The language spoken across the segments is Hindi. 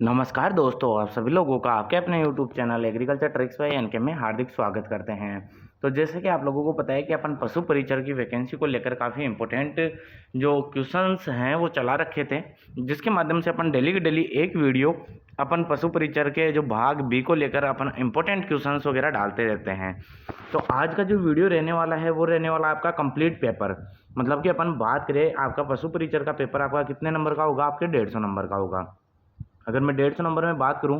नमस्कार दोस्तों, आप सभी लोगों का आपके अपने YouTube channel agriculture tricks by NK में हार्दिक स्वागत करते हैं। तो जैसे कि आप लोगों को पता है कि अपन पशु परिचर की वैकेंसी को लेकर काफ़ी इम्पोर्टेंट जो क्वेश्चंस हैं वो चला रखे थे, जिसके माध्यम से अपन डेली की डेली एक वीडियो अपन पशु परिचर के जो भाग बी को लेकर अपन इम्पोर्टेंट क्वेश्चंस वगैरह डालते रहते हैं। तो आज का जो वीडियो रहने वाला है वो रहने वाला आपका कंप्लीट पेपर, मतलब कि अपन बात करें आपका पशु परिचर का पेपर आपका कितने नंबर का होगा, आपके 150 नंबर का होगा। अगर मैं 150 नंबर में बात करूं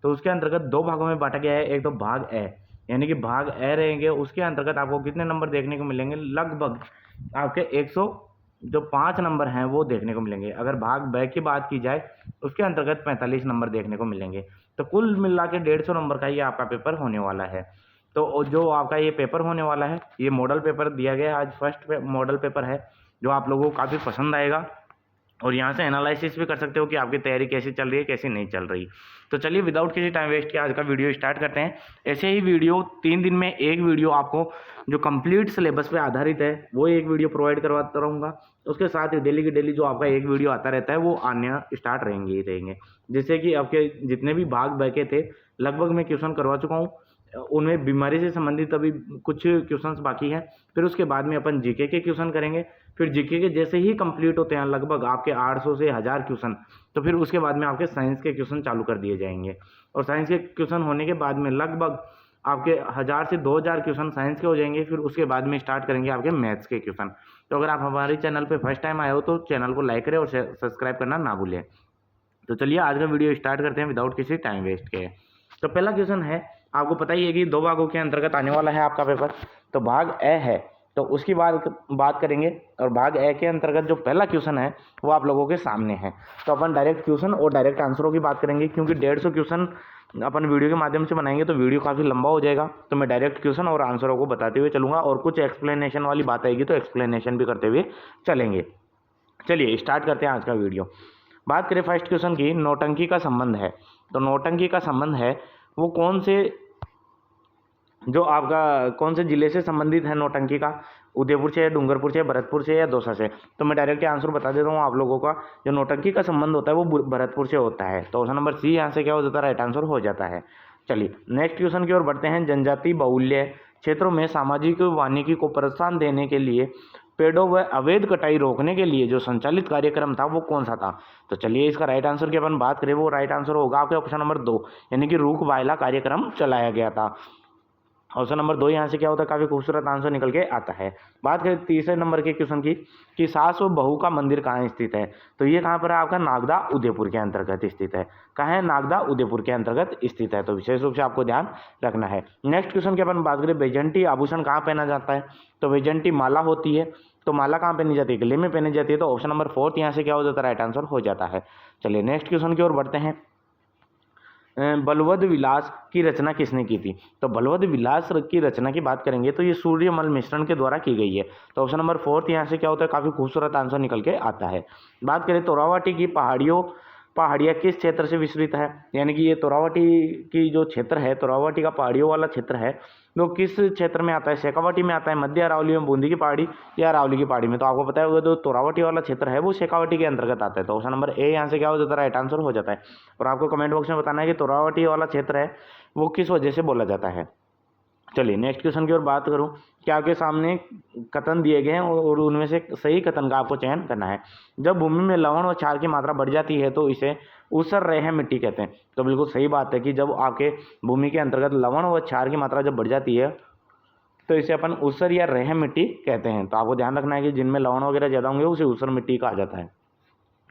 तो उसके अंतर्गत दो भागों में बांटा गया है। एक तो भाग ए, यानी कि भाग ए रहेंगे, उसके अंतर्गत आपको कितने नंबर देखने को मिलेंगे, लगभग आपके 105 नंबर हैं वो देखने को मिलेंगे। अगर भाग बे की बात की जाए उसके अंतर्गत 45 नंबर देखने को मिलेंगे। तो कुल मिला के 150 नंबर का ये आपका पेपर होने वाला है। तो जो आपका ये पेपर होने वाला है, ये मॉडल पेपर दिया गया है, आज फर्स्ट मॉडल पेपर है जो आप लोगों को काफ़ी पसंद आएगा और यहाँ से एनालिसिस भी कर सकते हो कि आपकी तैयारी कैसी चल रही है, कैसी नहीं चल रही। तो चलिए विदाउट किसी टाइम वेस्ट के आज का वीडियो स्टार्ट करते हैं। ऐसे ही वीडियो 3 दिन में एक वीडियो आपको जो कंप्लीट सिलेबस पे आधारित है वो एक वीडियो प्रोवाइड करवाता रहूँगा। उसके साथ ही डेली की डेली जो आपका एक वीडियो आता रहता है वो आने स्टार्ट रहेंगे ही रहेंगे, जिससे कि आपके जितने भी भाग बचे थे लगभग मैं क्वेश्चन करवा चुका हूँ। उनमें बीमारी से संबंधित अभी कुछ क्वेश्चंस बाकी हैं, फिर उसके बाद में अपन जीके के क्वेश्चन करेंगे। फिर जीके के जैसे ही कंप्लीट होते हैं लगभग आपके 800 से 1000 क्वेश्चन, तो फिर उसके बाद में आपके साइंस के क्वेश्चन चालू कर दिए जाएंगे। और साइंस के क्वेश्चन होने के बाद में लगभग आपके 1000 से 2000 क्वेश्चन साइंस के हो जाएंगे। फिर उसके बाद में स्टार्ट करेंगे आपके मैथ्स के क्वेश्चन। तो अगर आप हमारे चैनल पर फर्स्ट टाइम आए हो तो चैनल को लाइक करें और सब्सक्राइब करना ना भूलें। तो चलिए आज का वीडियो स्टार्ट करते हैं विदाउट किसी टाइम वेस्ट के। तो पहला क्वेश्चन है, आपको पता ही है कि 2 भागों के अंतर्गत आने वाला है आपका पेपर। तो भाग ए है तो उसकी बात करेंगे, और भाग ए के अंतर्गत जो पहला क्वेश्चन है वो आप लोगों के सामने है। तो अपन डायरेक्ट क्वेश्चन और डायरेक्ट आंसरों की बात करेंगे, क्योंकि 150 क्वेश्चन अपन वीडियो के माध्यम से बनाएंगे तो वीडियो काफ़ी लंबा हो जाएगा। तो मैं डायरेक्ट क्वेश्चन और आंसरों को बताते हुए चलूँगा, और कुछ एक्सप्लेनेशन वाली बात आएगी तो एक्सप्लेनेशन भी करते हुए चलेंगे। चलिए स्टार्ट करते हैं आज का वीडियो। बात करें फर्स्ट क्वेश्चन की, नौटंकी का संबंध है। तो नौटंकी का संबंध है वो कौन से कौन से जिले से संबंधित है नौटंकी का, उदयपुर से, डूंगरपुर से, भरतपुर से या दौसा से। तो मैं डायरेक्ट आंसर बता देता हूँ आप लोगों का। जो नौटंकी का संबंध होता है वो भरतपुर से होता है। तो ऑप्शन नंबर सी यहाँ से क्या हो जाता है, राइट आंसर हो जाता है। चलिए नेक्स्ट क्वेश्चन की ओर बढ़ते हैं। जनजाति बाहुल्य क्षेत्रों में सामाजिक वानिकी को प्रोत्साहन देने के लिए पेड़ों व अवैध कटाई रोकने के लिए जो संचालित कार्यक्रम था वो कौन सा था। तो चलिए इसका राइट आंसर की अपन बात करें, वो राइट आंसर होगा आपके ऑप्शन नंबर 2, यानी कि रूख वायला कार्यक्रम चलाया गया था। ऑप्शन नंबर 2 यहाँ से क्या होता है, काफ़ी खूबसूरत आंसर निकल के आता है। बात करें तीसरे नंबर के क्वेश्चन की कि सास व बहू का मंदिर कहाँ स्थित है। तो ये कहाँ पर है, आपका नागदा उदयपुर के अंतर्गत स्थित है। कहाँ है, नागदा उदयपुर के अंतर्गत स्थित है। तो विशेष रूप से आपको ध्यान रखना है। नेक्स्ट क्वेश्चन की अपन बात करें, वैजंती आभूषण कहाँ पहना जाता है। तो वैजंती माला होती है। तो माला कहाँ पहनी जाती है, गले में पहनी जाती है। तो ऑप्शन नंबर 4 यहाँ से क्या हो जाता है, राइट आंसर हो जाता है। चलिए नेक्स्ट क्वेश्चन की ओर बढ़ते हैं। बलवद विलास की रचना किसने की थी। तो बलवद विलास की रचना की बात करेंगे तो ये सूर्यमल मिश्रण के द्वारा की गई है। तो ऑप्शन नंबर 4 यहाँ से क्या होता है, काफ़ी खूबसूरत आंसर निकल के आता है। बात करें तोरावाटी की पहाड़ियाँ किस क्षेत्र से विस्तृत है, यानी कि ये तोरावाटी की जो क्षेत्र है, तोरावाटी का पहाड़ियों वाला क्षेत्र है, वो किस क्षेत्र में आता है, शेखावाटी में आता है, मध्य अरावली में, बूंदी की पहाड़ी या अरावली की पहाड़ी में। तो आपको पता है वो जो तोरावाटी वाला क्षेत्र है वो शेखावाटी के अंतर्गत आता है। तो ऑप्शन नंबर ए यहाँ से क्या हो जाता है, राइट आंसर हो जाता है। और आपको कमेंट बॉक्स में बताना है कि तोरावाटी वाला क्षेत्र है वो किस वजह से बोला जाता है। चलिए नेक्स्ट क्वेश्चन की ओर बात करूं कि आपके सामने कथन दिए गए हैं और उनमें से सही कथन का आपको चयन करना है। जब भूमि में लवण और क्षार की मात्रा बढ़ जाती है तो इसे ऊसर रेह मिट्टी कहते हैं। तो बिल्कुल सही बात है कि जब आपके भूमि के अंतर्गत लवण और क्षार की मात्रा जब बढ़ जाती है तो इसे अपन ऊसर या रेह मिट्टी कहते हैं। तो आपको ध्यान रखना है कि जिनमें लवण वगैरह ज़्यादा होंगे उसे ऊसर मिट्टी कहा जाता है।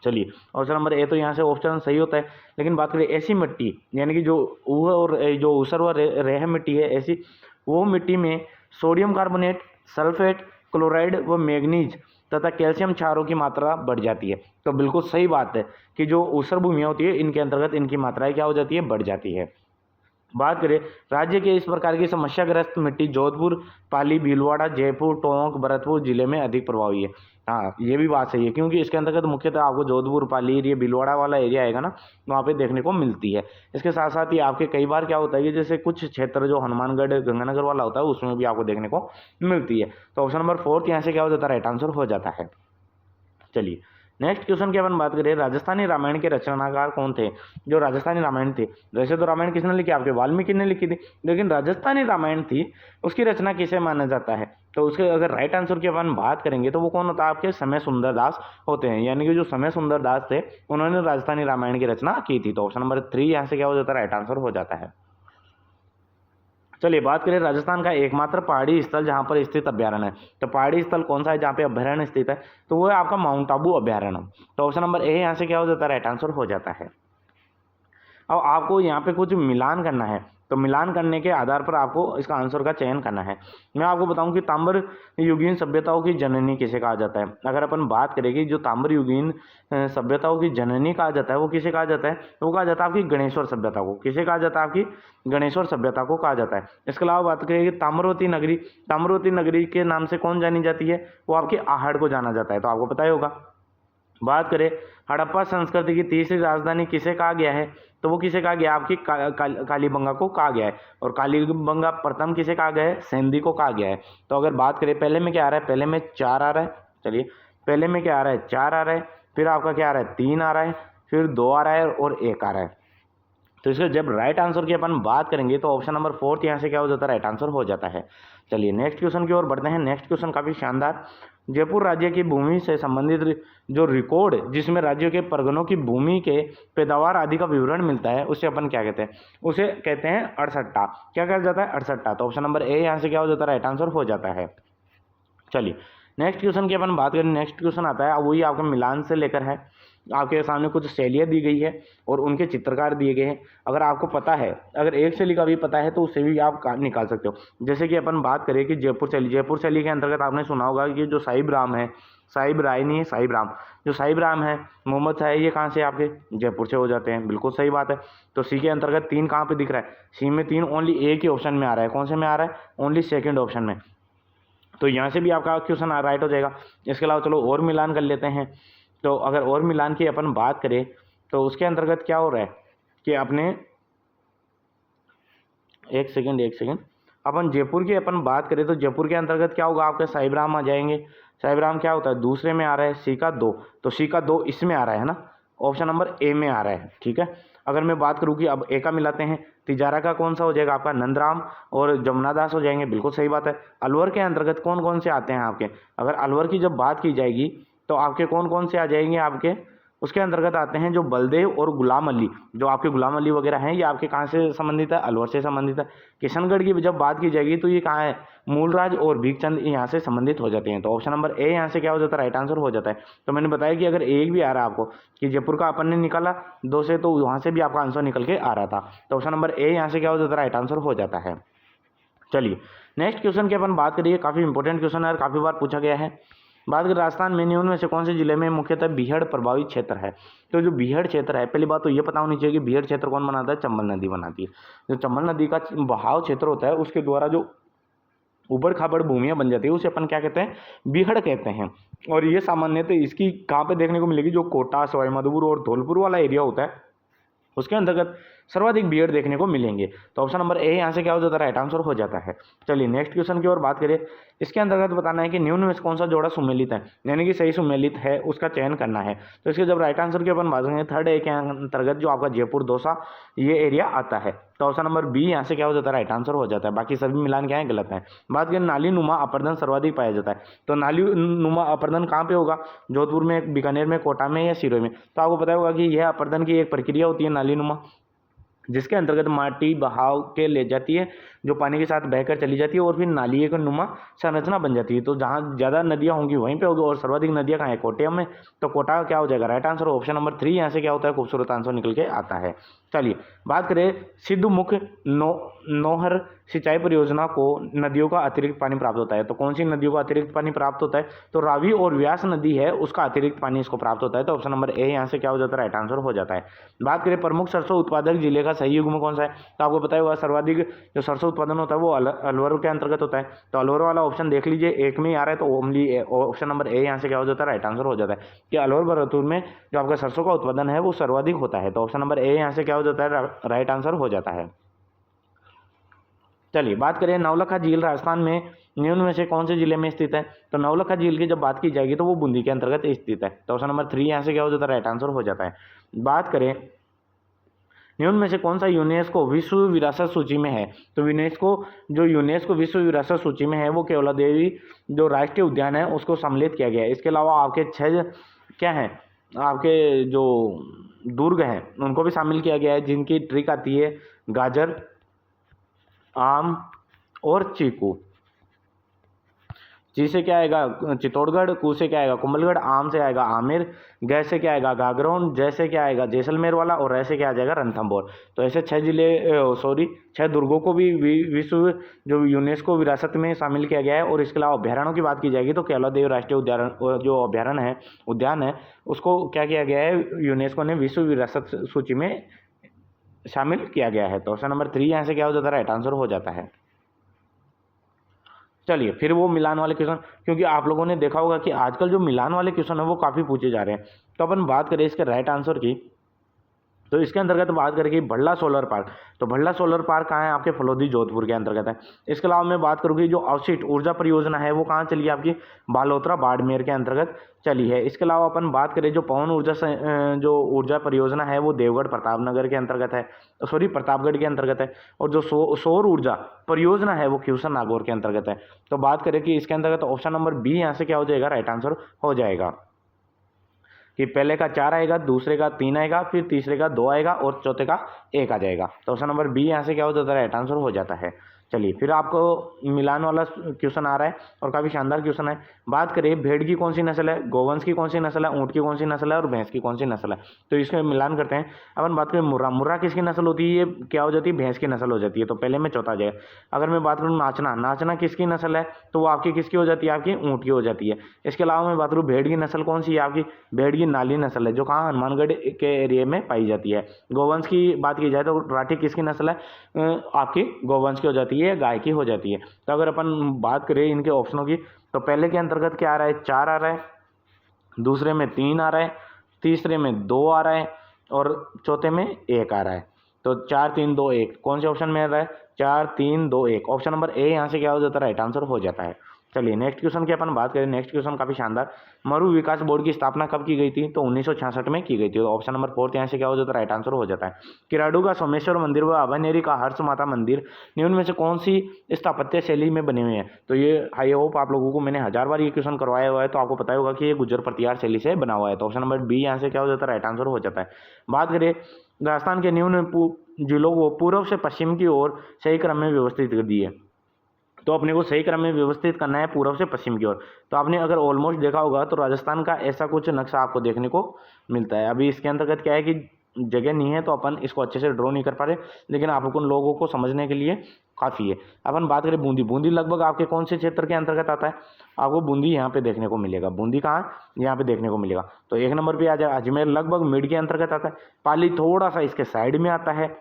चलिए ऑप्शन नंबर ए तो यहाँ से ऑप्शन सही होता है। लेकिन बात करें ऐसी मिट्टी, यानी कि जो ऊसर व रेह मिट्टी है, ऐसी वो मिट्टी में सोडियम कार्बोनेट, सल्फेट, क्लोराइड व मैग्नीज तथा कैल्शियम क्षारों की मात्रा बढ़ जाती है। तो बिल्कुल सही बात है कि जो ऊसर भूमियाँ होती है इनके अंतर्गत इनकी मात्राएं क्या हो जाती है, बढ़ जाती है। बात करें राज्य के इस प्रकार की समस्याग्रस्त मिट्टी जोधपुर, पाली, भीलवाड़ा, जयपुर, टोंक, भरतपुर जिले में अधिक प्रभावी है। हाँ ये भी बात सही है, क्योंकि इसके अंतर्गत मुख्यतः आपको जोधपुर, पाली, ये भीलवाड़ा वाला एरिया आएगा ना, वहाँ पे देखने को मिलती है। इसके साथ साथ ही आपके कई बार क्या होता है कि जैसे कुछ क्षेत्र जो हनुमानगढ़, गंगानगर वाला होता है उसमें भी आपको देखने को मिलती है। तो ऑप्शन नंबर 4 यहाँ से क्या हो जाता है, राइट आंसर हो जाता है। चलिए नेक्स्ट क्वेश्चन की अपन बात करें, राजस्थानी रामायण के रचनाकार कौन थे? जो राजस्थानी रामायण थी, वैसे तो रामायण किसने लिखी? आपके वाल्मीकि ने लिखी थी, लेकिन राजस्थानी रामायण थी उसकी रचना किसे माना जाता है? तो उसके अगर राइट आंसर की अपन बात करेंगे तो वो कौन होता है? आपके समय सुंदर दास होते हैं, यानी कि जो समय सुंदर दास थे उन्होंने राजस्थानी रामायण की रचना की थी। तो ऑप्शन नंबर 3 यहाँ से क्या हो जाता है? राइट आंसर हो जाता है। चलिए बात करें राजस्थान का एकमात्र पहाड़ी स्थल जहाँ पर स्थित अभ्यारण्य है, तो पहाड़ी स्थल कौन सा है जहाँ पे अभ्यारण्य स्थित है? तो वो है आपका माउंट आबू अभ्यारण्य। तो ऑप्शन नंबर ए यहाँ से क्या हो जाता है? राइट आंसर हो जाता है। अब आपको यहाँ पे कुछ मिलान करना है, तो मिलान करने के आधार पर आपको इसका आंसर का चयन करना है। मैं आपको बताऊं कि ताम्र युगीन सभ्यताओं की जननी किसे कहा जाता है? अगर अपन बात करेंगे जो ताम्र युगीन सभ्यताओं की जननी कहा जाता है वो किसे कहा जाता है? वो कहा जाता है आपकी गणेश्वर सभ्यता को। किसे कहा जाता है? आपकी गणेश्वर सभ्यता को कहा जाता है। इसके अलावा बात करेंगे ताम्रवती नगरी, ताम्रवती नगरी के नाम से कौन जानी जाती है? वो आपकी आहड़ को जाना जाता है, तो आपको पता ही होगा। बात करें हड़प्पा संस्कृति की तीसरी राजधानी किसे कहा गया है? तो वो किसे कहा गया? आपकी कालीबंगा को कहा गया है। और कालीबंगा प्रथम किसे कहा गया है? सेंधी को कहा गया है। तो अगर बात करें पहले में क्या आ रहा है? पहले में 4 आ रहा है। चलिए पहले में क्या आ रहा है? 4 आ रहा है, फिर आपका क्या आ रहा है? 3 आ रहा है, फिर 2 आ रहा है और 1 आ रहा है। तो इसका जब राइट आंसर की अपन बात करेंगे तो ऑप्शन नंबर 4 यहाँ से क्या हो जाता है? राइट आंसर हो जाता है। चलिए नेक्स्ट क्वेश्चन की ओर बढ़ते हैं। नेक्स्ट क्वेश्चन काफी शानदार, जयपुर राज्य की भूमि से संबंधित जो रिकॉर्ड जिसमें राज्यों के परगनों की भूमि के पैदावार आदि का विवरण मिलता है उसे अपन क्या कहते हैं? उसे कहते हैं अड़सट्टा। क्या कहा जाता है? अड़सट्टा। तो ऑप्शन नंबर ए यहाँ से क्या हो जाता है? राइट आंसर हो जाता है। चलिए नेक्स्ट क्वेश्चन की अपन बात करें। नेक्स्ट क्वेश्चन आता है वही आपका मिलान से लेकर है। आपके सामने कुछ शैलियाँ दी गई है और उनके चित्रकार दिए गए हैं। अगर आपको पता है, अगर एक शैली का भी पता है तो उससे भी आप निकाल सकते हो। जैसे कि अपन बात करें कि जयपुर शैली, जयपुर शैली के अंतर्गत आपने सुना होगा कि जो साहिब राम है, साहिब राय नहीं है, साहिब राम, जो साहिब राम है, मोहम्मद शाह, ये कहाँ से आपके? जयपुर से हो जाते हैं। बिल्कुल सही बात है। तो सी के अंतर्गत 3 कहाँ पे दिख रहा है? सी में 3 ओनली एक ही ऑप्शन में आ रहा है। कौन से में आ रहा है? ओनली सेकेंड ऑप्शन में। तो यहाँ से भी आपका क्वेश्चन राइट हो जाएगा। इसके अलावा चलो और मिलान कर लेते हैं। तो अगर और मिलान की अपन बात करें तो उसके अंतर्गत क्या हो रहा है कि अपने एक सेकंड अपन जयपुर की अपन बात करें तो जयपुर के अंतर्गत क्या होगा? आपके साहिब राम आ जाएंगे। साहिब राम क्या होता है? दूसरे में आ रहा है, सी का 2, तो सी का 2 इसमें आ रहा है ना, ऑप्शन नंबर ए में आ रहा है। ठीक है। अगर मैं बात करूँ कि अब ए का मिलाते हैं, तिजारा का कौन सा हो जाएगा? आपका नंदराम और जमुना दास हो जाएंगे। बिल्कुल सही बात है। अलवर के अंतर्गत कौन कौन से आते हैं आपके? अगर अलवर की जब बात की जाएगी तो आपके कौन कौन से आ जाएंगे? आपके उसके अंतर्गत आते हैं जो बलदेव और गुलाम अली, जो आपके गुलाम अली वगैरह हैं, ये आपके कहाँ से संबंधित है? अलवर से संबंधित है। किशनगढ़ की जब बात की जाएगी तो ये कहाँ है? मूलराज और भीखचंद यहाँ से संबंधित हो जाते हैं। तो ऑप्शन नंबर ए यहाँ से क्या हो जाता है? राइट आंसर हो जाता है। तो मैंने बताया कि अगर एक भी आ रहा है आपको कि जयपुर का अपन ने निकाला 2 से, तो वहाँ से भी आपका आंसर निकल के आ रहा था। तो ऑप्शन नंबर ए यहाँ से क्या हो जाता है? राइट आंसर हो जाता है। चलिए नेक्स्ट क्वेश्चन की अपन बात करिए। काफ़ी इंपॉर्टेंट क्वेश्चन है, काफ़ी बार पूछा गया है। बात करें राजस्थान में निम्न में से कौन से जिले में मुख्यतः बीहड़ प्रभावित क्षेत्र है? तो जो बीहड़ क्षेत्र है, पहली बात तो ये पता होनी चाहिए कि बीहड़ क्षेत्र कौन बनाता है? चंबल नदी बनाती है। जो चंबल नदी का बहाव क्षेत्र होता है उसके द्वारा जो ऊबड़ खाबड़ भूमियां बन जाती है उसे अपन क्या कहते हैं? बीहड़ कहते हैं। और ये सामान्यतः इसकी कहाँ पे देखने को मिलेगी? जो कोटा, सवाईमाधोपुर और धौलपुर वाला एरिया होता है उसके अंतर्गत सर्वाधिक बीहड़ देखने को मिलेंगे। तो ऑप्शन नंबर ए यहाँ से क्या हो जाता है? राइट आंसर हो जाता है। चलिए नेक्स्ट क्वेश्चन की ओर बात करें। इसके अंतर्गत बताना है कि निम्न में से कौन सा जोड़ा सुमेलित है, यानी कि सही सुमेलित है उसका चयन करना है। तो इसके जब राइट आंसर की अपन बात करेंगे, थर्ड ए के अंतर्गत जो आपका जयपुर दौसा ये एरिया आता है। तो ऑप्शन नंबर बी यहाँ से क्या हो जाता है? राइट आंसर हो जाता है। बाकी सभी मिलान क्या है? गलत है। बात करें नाली नुमा अपर्दन सर्वाधिक पाया जाता है, तो नाली नुमा अपर्दन कहाँ पे होगा? जोधपुर में, बीकानेर में, कोटा में या सिरोही में? तो आपको पता होगा कि यह अपर्दन की एक प्रक्रिया होती है नाली नुमा, जिसके अंतर्गत माटी बहाव के ले जाती है, जो पानी के साथ बहकर चली जाती है और फिर नाली एक नुमा संरचना बन जाती है। तो जहाँ ज़्यादा नदियाँ होंगी वहीं पे होगी, और सर्वाधिक नदियाँ कहाँ है? कोट्यम में। तो कोटा क्या हो जाएगा? Right answer. ऑप्शन नंबर 3 यहाँ से क्या होता है? खूबसूरत आंसर निकल के आता है। चलिए बात करें सिद्धमुख नौहर सिंचाई परियोजना को नदियों का अतिरिक्त पानी प्राप्त होता है, तो कौन सी नदियों का अतिरिक्त पानी प्राप्त होता है? तो रावी और व्यास नदी है उसका अतिरिक्त पानी इसको प्राप्त होता है। तो ऑप्शन नंबर ए यहाँ से क्या हो जाता है? राइट आंसर हो जाता है। बात करें प्रमुख सरसों उत्पादक जिले का सही युग्म कौन सा है? तो आपको पता होगा सर्वाधिक जो सरसों उत्पादन होता है वो अलवर के अंतर्गत होता है। तो अलवर वाला ऑप्शन देख लीजिए, एक में ही आ रहा है, तो ओनली ऑप्शन नंबर ए यहाँ से क्या हो जाता है? राइट आंसर हो जाता है कि अलवर भरतपुर में जो आपका सरसों का उत्पादन है वो सर्वाधिक होता है। तो ऑप्शन नंबर ए यहाँ से क्या हो जाता है? राइट आंसर हो जाता है। चलिए बात करें नवलखा झील राजस्थान में निम्न में से कौन से जिले में स्थित है। तो नवलखा झील की जब बात की जाएगी तो वो बूंदी के अंतर्गत स्थित है। तो ऑप्शन नंबर 3 यहाँ से क्या हो जाता है, राइट आंसर हो जाता है। बात करें निम्न में से कौन सा यूनेस्को विश्व विरासत सूची में है। तो यूनेस्को विश्व विरासत सूची में है वो केवला देवी जो राष्ट्रीय उद्यान है उसको सम्मिलित किया गया है। इसके अलावा आपके 6 क्या हैं, आपके जो दुर्ग हैं उनको भी शामिल किया गया है, जिनकी ट्रिक आती है गाजर, आम और चीकू। ची से क्या आएगा चित्तौड़गढ़, कू से क्या आएगा कुंभलगढ़, आम से आएगा आमेर, गै से क्या आएगा गागरोन, जय से क्या आएगा जैसलमेर वाला और रै से क्या आ जाएगा रणथंभौर। तो ऐसे 6 दुर्गों को भी विश्व जो यूनेस्को विरासत में शामिल किया गया है। और इसके अलावा अभ्यारण्यों की बात की जाएगी तो केवलादेव राष्ट्रीय जो अभ्यारण्य उद्यान है उसको क्या किया गया है, यूनेस्को ने विश्व विरासत सूची में शामिल किया गया है। तो ऑप्शन नंबर 3 यहाँ से क्या हो जाता है, राइट आंसर हो जाता है। चलिए फिर वो मिलान वाले क्वेश्चन, क्योंकि आप लोगों ने देखा होगा कि आजकल जो मिलान वाले क्वेश्चन है वो काफ़ी पूछे जा रहे हैं। तो अपन बात करें इसके राइट आंसर की, तो इसके अंतर्गत बात करेंगे भल्ला सोलर पार्क। तो भल्ला सोलर पार्क कहाँ है, आपके फलोदी जोधपुर के अंतर्गत है। इसके अलावा मैं बात करूँगी जो अवशिष्ट ऊर्जा परियोजना है वो कहाँ चली है, आपकी बालोतरा बाड़मेर के अंतर्गत चली है। इसके अलावा अपन बात करें जो पवन ऊर्जा जो ऊर्जा परियोजना है वो देवगढ़ प्रतापनगर के अंतर्गत है, सॉरी प्रतापगढ़ के अंतर्गत है। और जो सौर ऊर्जा परियोजना है वो क्यूसन नागौर के अंतर्गत है। तो बात करें कि इसके अंतर्गत ऑप्शन नंबर बी यहाँ से क्या हो जाएगा, राइट आंसर हो जाएगा कि पहले का 4 आएगा, दूसरे का 3 आएगा, फिर तीसरे का 2 आएगा और चौथे का 1 आ जाएगा। तो ऑप्शन नंबर बी यहाँ से क्या हो जाता है, राइट आंसर हो जाता है। चलिए फिर आपको मिलान वाला क्वेश्चन आ रहा है और काफ़ी शानदार क्वेश्चन है। बात करें भेड़ की कौन सी नस्ल है, गोवंश की कौन सी नस्ल है, ऊँट की कौन सी नस्ल है और भैंस की कौन सी नस्ल है। तो इसमें मिलान करते हैं। अपन बात करें मुर्रा, मुर्रा किसकी नस्ल होती है, ये क्या हो जाती है, भैंस की नस्ल हो जाती है। तो पहले में चौथा आ जाएगा। अगर मैं बात करूँ नाचना, नाचना किसकी नस्ल है, तो वो आपकी किसकी हो जाती है, आपकी ऊँट की हो जाती है। इसके अलावा मैं बात करूँ भेड़ की नस्ल कौन सी है, आपकी भेड़ की नाली नस्ल है जो कहाँ हनुमानगढ़ के एरिया में पाई जाती है। गोवंश की बात की जाए तो राठी किसकी नस्ल है, आपकी गोवंश की हो जाती है, गाय की हो जाती है। तो अगर अपन बात करें इनके ऑप्शनों की, तो पहले के अंतर्गत क्या आ रहा है, 4 आ रहा है, दूसरे में 3 आ रहा है, तीसरे में 2 आ रहा है और चौथे में 1 आ रहा है। तो 4 3 2 1 कौन से ऑप्शन में आ रहा है, 4 3 2 1। ऑप्शन नंबर ए यहाँ से क्या हो जाता है, राइट आंसर हो जाता है। चलिए नेक्स्ट क्वेश्चन की अपन बात करें। नेक्स्ट क्वेश्चन काफी शानदार, मरु विकास बोर्ड की स्थापना कब की गई थी, तो 1966 में की गई थी। ऑप्शन नंबर 4 यहाँ से क्या हो जाता है, राइट आंसर हो जाता है। किराडू का सोमेश्वर मंदिर व अभयनेरी का हर्ष माता मंदिर निम्न में से कौन सी स्थापत्य शैली में बने हुए हैं। तो ये आई होप आप लोगों को मैंने 1000 बार ये क्वेश्चन करवाया हुआ है, तो आपको पता होगा कि ये गुज्जर प्रतिहार शैली से बना हुआ है। तो ऑप्शन नंबर बी यहाँ से क्या हो जाता है, राइट आंसर हो जाता है। बात करें राजस्थान के निम्न जिलों को पूर्व से पश्चिम की ओर सही क्रम में व्यवस्थित कर दिए। तो अपने को सही क्रम में व्यवस्थित करना है पूर्व से पश्चिम की ओर। तो आपने अगर ऑलमोस्ट देखा होगा तो राजस्थान का ऐसा कुछ नक्शा आपको देखने को मिलता है। अभी इसके अंतर्गत क्या है कि जगह नहीं है तो अपन इसको अच्छे से ड्रॉ नहीं कर पा रहे, लेकिन आप लोगों को समझने के लिए काफ़ी है। अपन बात करें बूंदी, बूंदी लगभग आपके कौन से क्षेत्र के अंतर्गत आता है, आपको बूंदी यहाँ पे देखने को मिलेगा। बूंदी कहाँ, यहाँ पे देखने को मिलेगा। तो 1 नंबर पे आ जाए अजमेर, लगभग मिड के अंतर्गत आता है। पाली थोड़ा सा इसके साइड में आता है।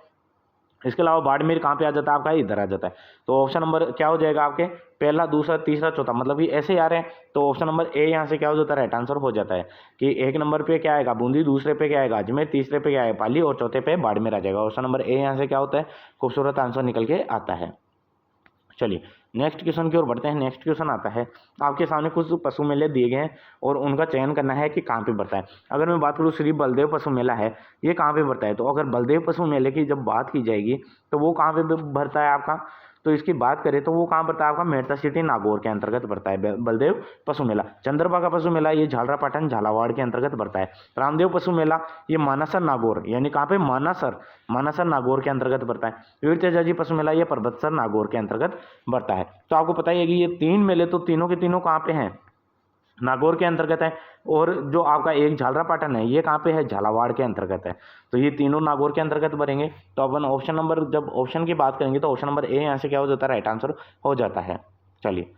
इसके अलावा बाड़मेर कहाँ पे आ जाता है, आपका इधर आ जाता है। तो ऑप्शन नंबर क्या हो जाएगा, आपके पहला दूसरा तीसरा चौथा, मतलब कि ऐसे आ रहे हैं। तो ऑप्शन नंबर ए यहाँ से क्या हो जाता है, राइट आंसर हो जाता है कि 1 नंबर पे क्या आएगा बूंदी, दूसरे पे क्या आएगा अजमेर, तीसरे पे क्या आएगा पाली और चौथे पे बाड़मेर आ जाएगा। ऑप्शन नंबर ए यहाँ से क्या होता है, खूबसूरत आंसर निकल के आता है। चलिए नेक्स्ट क्वेश्चन की ओर बढ़ते हैं। नेक्स्ट क्वेश्चन आता है, आपके सामने कुछ पशु मेले दिए गए हैं और उनका चयन करना है कि कहाँ पे बढ़ता है। अगर मैं बात करूँ श्री बलदेव पशु मेला है, ये कहाँ पे बढ़ता है। तो अगर बलदेव पशु मेले की जब बात की जाएगी तो वो कहाँ पे बढ़ता है आपका, तो इसकी बात करें तो वो कहाँ पड़ता है आपका मेड़ता सिटी नागौर के अंतर्गत पड़ता है बलदेव पशु मेला। चंद्रभागा पशु मेला ये झालरापाटन झालावाड़ के अंतर्गत पड़ता है। रामदेव पशु मेला ये मानसर नागौर यानी कहाँ पे मानसर नागौर के अंतर्गत पड़ता है। वीर तेजाजी पशु मेला ये पर्वतसर नागौर के अंतर्गत पड़ता है। तो आपको पता ही है कि ये 3 मेले तो तीनों के तीनों कहाँ पे हैं, नागौर के अंतर्गत है। और जो आपका एक झालरापाटन है ये कहाँ पे है, झालावाड़ के अंतर्गत है। तो ये तीनों नागौर के अंतर्गत बढ़ेंगे। तो अपन ऑप्शन नंबर जब ऑप्शन की बात करेंगे तो ऑप्शन नंबर ए यहाँ से क्या हो जाता है, राइट आंसर हो जाता है। चलिए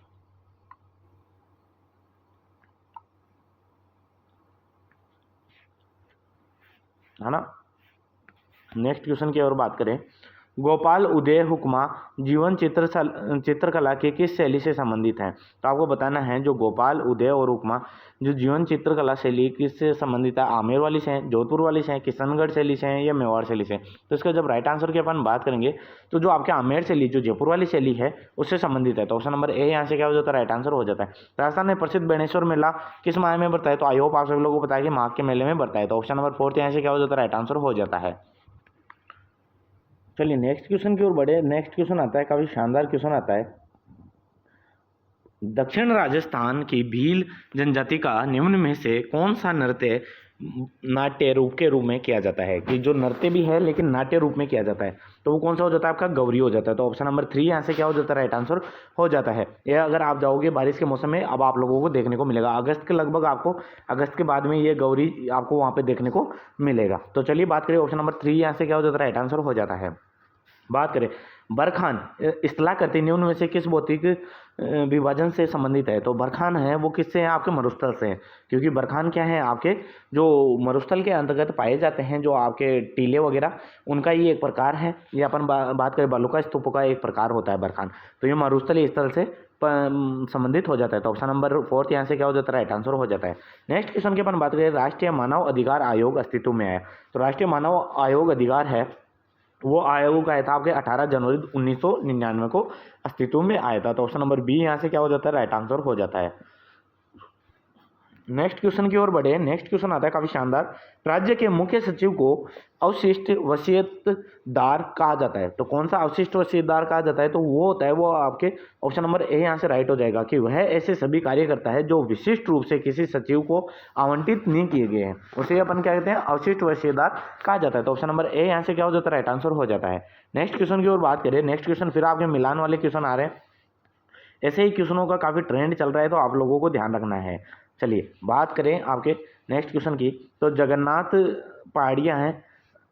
है ना, नेक्स्ट क्वेश्चन की और बात करें गोपाल उदय हुक्मा जीवन चित्रकला की किस शैली से संबंधित हैं? तो आपको बताना है जो गोपाल उदय और हुक्मा जो जीवन चित्रकला शैली किससे संबंधित है? आमेर वाली से हैं, जोधपुर वाली से हैं, किशनगढ़ शैली से हैं या मेवाड़ शैली से? तो इसका जब राइट आंसर की अपन बात करेंगे तो जो आपके आमेर शैली जो जयपुर वाली शैली है उससे संबंधित है। तो ऑप्शन नंबर ए यहाँ से क्या हो जाता है? राइट आंसर हो जाता है। राजस्थान में प्रसिद्ध बेणेश्वर मेला किस माह में बढ़ता है? तो आई होप आप सभी लोगों को पता है कि माघ के मेले में बढ़ता है। तो ऑप्शन नंबर 4 यहाँ से क्या हो जाता है? राइट आंसर हो जाता है। चलिए नेक्स्ट क्वेश्चन की ओर बढ़े। नेक्स्ट क्वेश्चन आता है, काफी शानदार क्वेश्चन आता है। दक्षिण राजस्थान की भील जनजाति का निम्न में से कौन सा नृत्य नाट्य रूप के रूप में किया जाता है? कि जो नृत्य भी है लेकिन नाट्य रूप में किया जाता है, तो वो कौन सा हो जाता है? आपका गौरी हो जाता है। तो ऑप्शन नंबर 3 यहाँ से क्या हो जाता है? राइट आंसर हो जाता है। ये अगर आप जाओगे बारिश के मौसम में अब आप लोगों को देखने को मिलेगा, अगस्त के लगभग आपको, अगस्त के बाद में ये गौरी आपको वहाँ पे देखने को मिलेगा। तो चलिए बात करें ऑप्शन नंबर 3 यहाँ से क्या हो जाता है? राइट आंसर हो जाता है। बात करें बरखान इस्तेलाह करती निम्न में से किस भौतिक विभाजन से संबंधित है? तो बरखान है वो किससे है? आपके मरुस्थल से है, क्योंकि बरखान क्या है? आपके जो मरुस्थल के अंतर्गत पाए जाते हैं जो आपके टीले वगैरह, उनका ये एक प्रकार है। ये अपन बात करें बालुका स्तूप का एक प्रकार होता है बरखान, तो ये मरुस्थलीय स्थल से संबंधित हो जाता है। तो ऑप्शन नंबर 4 यहाँ से क्या हो जाता है? राइट आंसर हो जाता है। नेक्स्ट क्वेश्चन की अपन बात करें, राष्ट्रीय मानव अधिकार आयोग अस्तित्व में आया। तो राष्ट्रीय मानव आयोग अधिकार है वो आयोग आया था आपके 18 जनवरी 1999 को अस्तित्व में आया था। तो ऑप्शन नंबर बी यहाँ से क्या हो जाता है? राइट आंसर हो जाता है। नेक्स्ट क्वेश्चन की ओर बढ़े। नेक्स्ट क्वेश्चन आता है काफी शानदार, राज्य के मुख्य सचिव को अवशिष्ट वसीयतदार कहा जाता है। तो कौन सा अवशिष्ट वसीयतदार कहा जाता है? तो वो होता है वो आपके ऑप्शन नंबर ए यहाँ से राइट हो जाएगा कि वह ऐसे सभी कार्य करता है जो विशिष्ट रूप से किसी सचिव को आवंटित नहीं किए गए हैं, उसे अपन क्या कहते हैं? अवशिष्ट वसीयतदार कहा जाता है। तो ऑप्शन नंबर ए यहाँ से क्या हो जाता है? राइट आंसर हो जाता है। नेक्स्ट क्वेश्चन की ओर बात करें। नेक्स्ट क्वेश्चन फिर आपके मिलान वाले क्वेश्चन आ रहे हैं। ऐसे ही क्वेश्चनों का काफ़ी ट्रेंड चल रहा है तो आप लोगों को ध्यान रखना है। चलिए बात करें आपके नेक्स्ट क्वेश्चन की, तो जगन्नाथ पहाड़िया हैं,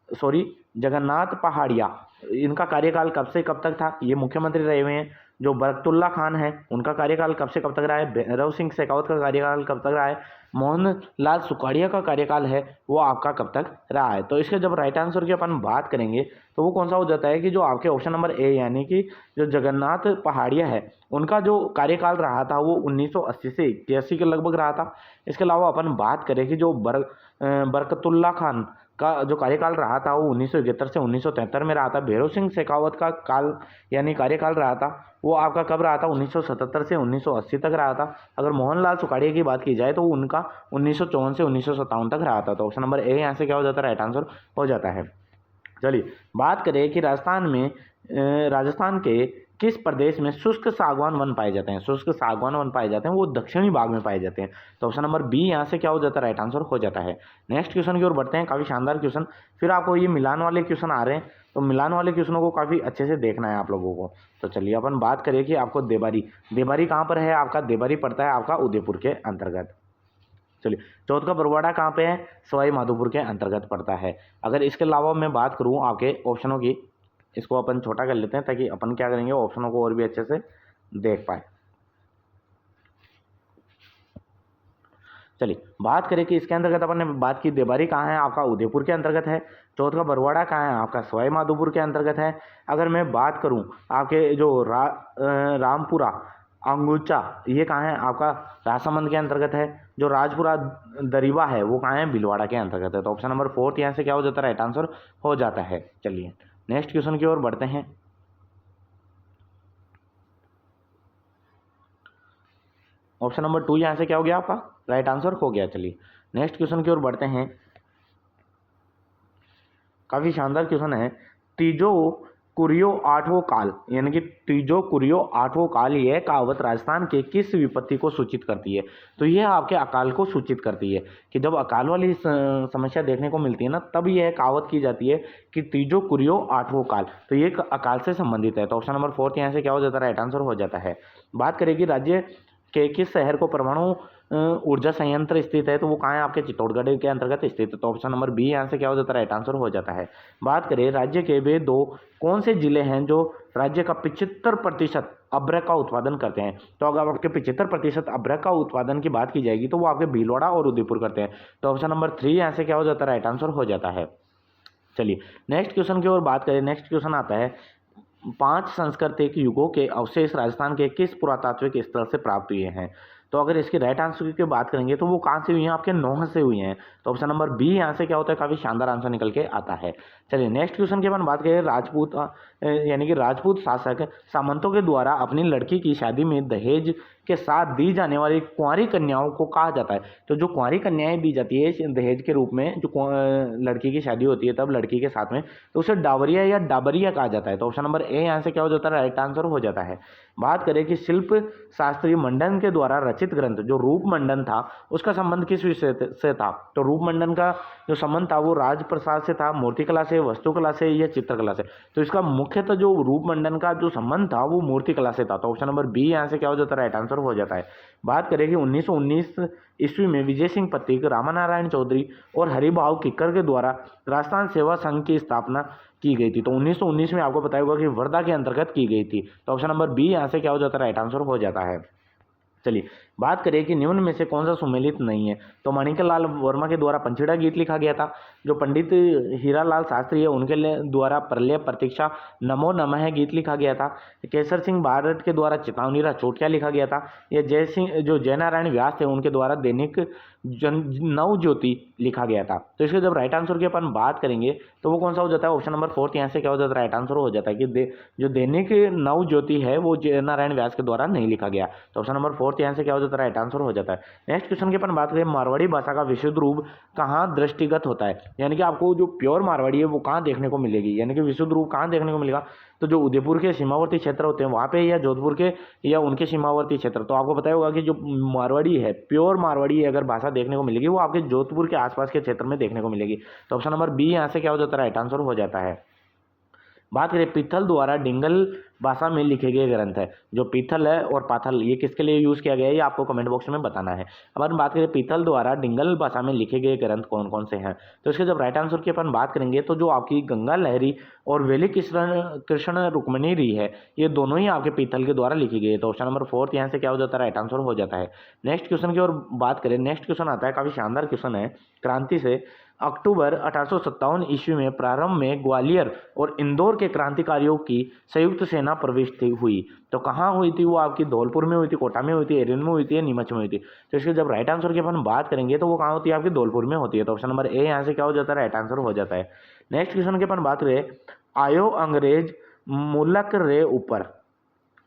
सॉरी जगन्नाथ पहाड़िया, इनका कार्यकाल कब से कब तक था? ये मुख्यमंत्री रहे हुए हैं। जो बरकतुल्ला खान है उनका कार्यकाल कब से कब तक रहा है? भैरव सिंह शेखावत का कार्यकाल कब तक रहा है? मोहन लाल सुखाड़िया का कार्यकाल है वो आपका कब तक रहा है? तो इसके जब राइट आंसर की अपन बात करेंगे तो वो कौन सा हो जाता है कि जो आपके ऑप्शन नंबर ए यानी कि जो जगन्नाथ पहाड़िया है उनका जो कार्यकाल रहा था वो 1980 से 81 के लगभग रहा था। इसके अलावा अपन बात करें कि जो बरकतुल्ला खान का जो कार्यकाल रहा था वो 1971 से 1973 में रहा था। भैरव सिंह शेखावत का काल यानी कार्यकाल रहा था वो आपका कब रहा था? 1977 से 1980 तक रहा था। अगर मोहनलाल सुखाड़िया की बात की जाए तो उनका 1954 से 1957 तक रहा था। तो ऑप्शन नंबर ए यहाँ से क्या हो जाता है? राइट आंसर हो जाता है। चलिए बात करें कि राजस्थान के किस प्रदेश में शुष्क सागवान वन पाए जाते हैं? शुष्क सागवान वन पाए जाते हैं वो दक्षिणी भाग में पाए जाते हैं। तो ऑप्शन नंबर बी यहाँ से क्या हो जाता है? राइट आंसर हो जाता है। नेक्स्ट क्वेश्चन की ओर बढ़ते हैं, काफी शानदार क्वेश्चन। फिर आपको ये मिलान वाले क्वेश्चन आ रहे हैं, तो मिलान वाले क्वेश्चनों को काफी अच्छे से देखना है आप लोगों को। तो चलिए अपन बात करें कि आपको देबारी कहाँ पर है? आपका देबारी पड़ता है आपका उदयपुर के अंतर्गत। चलिए चौथ का बरवाड़ा कहाँ पे है? सवाई माधोपुर के अंतर्गत पड़ता है। अगर इसके अलावा मैं बात करूँ आपके ऑप्शनों की, इसको अपन छोटा कर लेते हैं ताकि अपन क्या करेंगे ऑप्शनों को और भी अच्छे से देख पाए। चलिए बात करें कि इसके अंतर्गत अपन ने बात की देबारी कहाँ है? आपका उदयपुर के अंतर्गत है। चौथ का बरवाड़ा कहाँ है? आपका सवाई माधोपुर के अंतर्गत है। अगर मैं बात करूँ आपके जो रामपुरा अंगुचा ये कहाँ है? आपका राजसमंद के अंतर्गत है। जो राजपुरा दरीबा है वो कहाँ है? भीलवाड़ा के अंतर्गत है। तो ऑप्शन नंबर 4 यहाँ से क्या हो जाता है? राइट आंसर हो जाता है। चलिए नेक्स्ट क्वेश्चन की ओर बढ़ते हैं। ऑप्शन नंबर 2 यहाँ से क्या हो गया? आपका राइट आंसर हो गया। चलिए नेक्स्ट क्वेश्चन की ओर बढ़ते हैं, काफी शानदार क्वेश्चन है। तीजो कुरियो आठवों काल यानी कि तीजो कुरियो आठवों काल यह कहावत राजस्थान के किस विपत्ति को सूचित करती है? तो यह आपके अकाल को सूचित करती है कि जब अकाल वाली समस्या देखने को मिलती है ना तब यह कहावत की जाती है कि तीजो कुरियो आठवों काल, तो ये अकाल से संबंधित है। तो ऑप्शन नंबर 4 यहाँ से क्या हो जाता है? राइट आंसर हो जाता है। बात करेगी राज्य के किस शहर को परमाणु ऊर्जा संयंत्र स्थित है? तो वो कहाँ है? आपके चित्तौड़गढ़ के अंतर्गत स्थित है। तो ऑप्शन नंबर बी यहाँ से क्या हो जाता है? राइट आंसर हो जाता है। बात करें राज्य के वे दो कौन से जिले हैं जो राज्य का 75% अब्रक का उत्पादन करते हैं? तो अगर आपके 75% अब्रक का उत्पादन की बात की जाएगी तो वो आपके भीलवाड़ा और उदयपुर करते हैं। तो ऑप्शन नंबर 3 यहाँ से क्या हो जाता है? राइट आंसर हो जाता है। चलिए नेक्स्ट क्वेश्चन की ओर बात करें। नेक्स्ट क्वेश्चन आता है 5 सांस्कृतिक युगों के अवशेष राजस्थान के किस पुरातात्विक स्थल से प्राप्त हुए हैं। तो अगर इसकी राइट आंसर की बात करेंगे तो वो कहाँ से हुई हैं, आपके नौहर से हुई हैं। तो ऑप्शन नंबर बी यहाँ से क्या होता है, काफ़ी शानदार आंसर निकल के आता है। चलिए नेक्स्ट क्वेश्चन की अपन बात करें। राजपूत यानी कि राजपूत शासक सामंतों के द्वारा अपनी लड़की की शादी में दहेज के साथ दी जाने वाली कुंवारी कन्याओं को कहा जाता है। तो जो कुंवारी कन्याएं दी जाती है दहेज के रूप में, जो लड़की की शादी होती है तब लड़की के साथ में, तो उसे डावरिया या डाबरिया कहा जाता है। तो ऑप्शन नंबर ए यहाँ से क्या हो जाता है, राइट आंसर हो जाता है। बात करें कि शिल्प शास्त्री मंडन के द्वारा रचित ग्रंथ जो रूप मंडन था उसका संबंध किस विषय से था। तो रूप मंडन का जो संबंध था वो राजप्रसाद से था, मूर्तिकला से, वास्तुकला से या चित्रकला से। तो इसका मुख्यतः जो रूप मंडन का जो संबंध था वो मूर्तिकला से था। तो ऑप्शन नंबर बी यहाँ से क्या हो जाता है, राइट आंसर हो जाता है। बात करें कि 1919 ईस्वी में विजय सिंह पथिक, रामानारायण चौधरी और हरिभाव किक्कर के द्वारा राजस्थान सेवा संघ की स्थापना की गई थी। तो 1919 में आपको पता होगा कि वर्धा के अंतर्गत की गई थी। तो ऑप्शन नंबर बी यहाँ से क्या हो जाता है, राइट आंसर हो जाता है। चलिए बात करें कि निम्न में से कौन सा सुमेलित नहीं है। तो माणिक्यलाल वर्मा के द्वारा पंचीड़ा गीत लिखा गया था। जो पंडित हीरालाल शास्त्री है उनके द्वारा प्रलय प्रतीक्षा नमो नमः गीत लिखा गया था। केसर सिंह बारट के द्वारा चेतावनी चोटिया लिखा गया था। या जयनारायण व्यास थे उनके द्वारा दैनिक नव ज्योति लिखा गया था। तो इसके जब राइट आंसर की अपन बात करेंगे तो वो कौन सा हो जाता है, ऑप्शन नंबर 4 यहाँ से क्या हो जाता है, राइट आंसर हो जाता है कि जो दैनिक नव ज्योति है वो जयनारायण व्यास के द्वारा नहीं लिखा गया। तो ऑप्शन नंबर 4 यहाँ से क्या हो जाता है, राइट आंसर हो जाता है। नेक्स्ट क्वेश्चन की अपन बात करें, मारवाड़ी भाषा का विशुद्ध रूप कहाँ दृष्टिगत होता है। यानी कि आपको जो प्योर मारवाड़ी है वो कहाँ देखने को मिलेगी, यानी कि विशुद्ध रूप कहाँ देखने को मिलेगा। तो जो उदयपुर के सीमावर्ती क्षेत्र होते हैं वहाँ पे, या जोधपुर के या उनके सीमावर्ती क्षेत्र। तो आपको पता होगा कि जो मारवाड़ी है, प्योर मारवाड़ी है अगर भाषा देखने को मिलेगी वो आपके जोधपुर के आसपास के क्षेत्र में देखने को मिलेगी। तो ऑप्शन नंबर बी यहाँ से क्या हो जाता है, राइट आंसर हो जाता है। बात करें पीथल द्वारा डिंगल भाषा में लिखे गए ग्रंथ है। जो पीथल है और पाथल ये किसके लिए यूज़ किया गया है ये आपको कमेंट बॉक्स में बताना है। अब अपन बात करें पीथल द्वारा डिंगल भाषा में लिखे गए ग्रंथ कौन कौन से हैं। तो इसके जब राइट आंसर की अपन बात करेंगे तो जो आपकी गंगा लहरी और वेली कृष्ण रुक्मणी री है ये दोनों ही आपके पीथल के द्वारा लिखी गई है। तो ऑप्शन नंबर 4 यहाँ से क्या हो जाता है, राइट आंसर हो जाता है। नेक्स्ट क्वेश्चन की ओर बात करें। नेक्स्ट क्वेश्चन आता है, काफ़ी शानदार क्वेश्चन है। क्रांति से अक्टूबर 1857 ईस्वी में प्रारंभ में ग्वालियर और इंदौर के क्रांतिकारियों की संयुक्त सेना प्रविष्ट हुई। तो कहाँ हुई थी वो, आपकी धौलपुर में हुई थी, कोटा में हुई थी, एरिन में हुई थी, नीमच में हुई थी। तो इसके जब राइट आंसर की अपन बात करेंगे तो वो कहाँ होती है, आपकी धौलपुर में होती है। तो ऑप्शन नंबर ए यहाँ से क्या हो जाता है, राइट आंसर हो जाता है। नेक्स्ट क्वेश्चन की अपन बात करें, आयो अंग्रेज मुल्क रे ऊपर,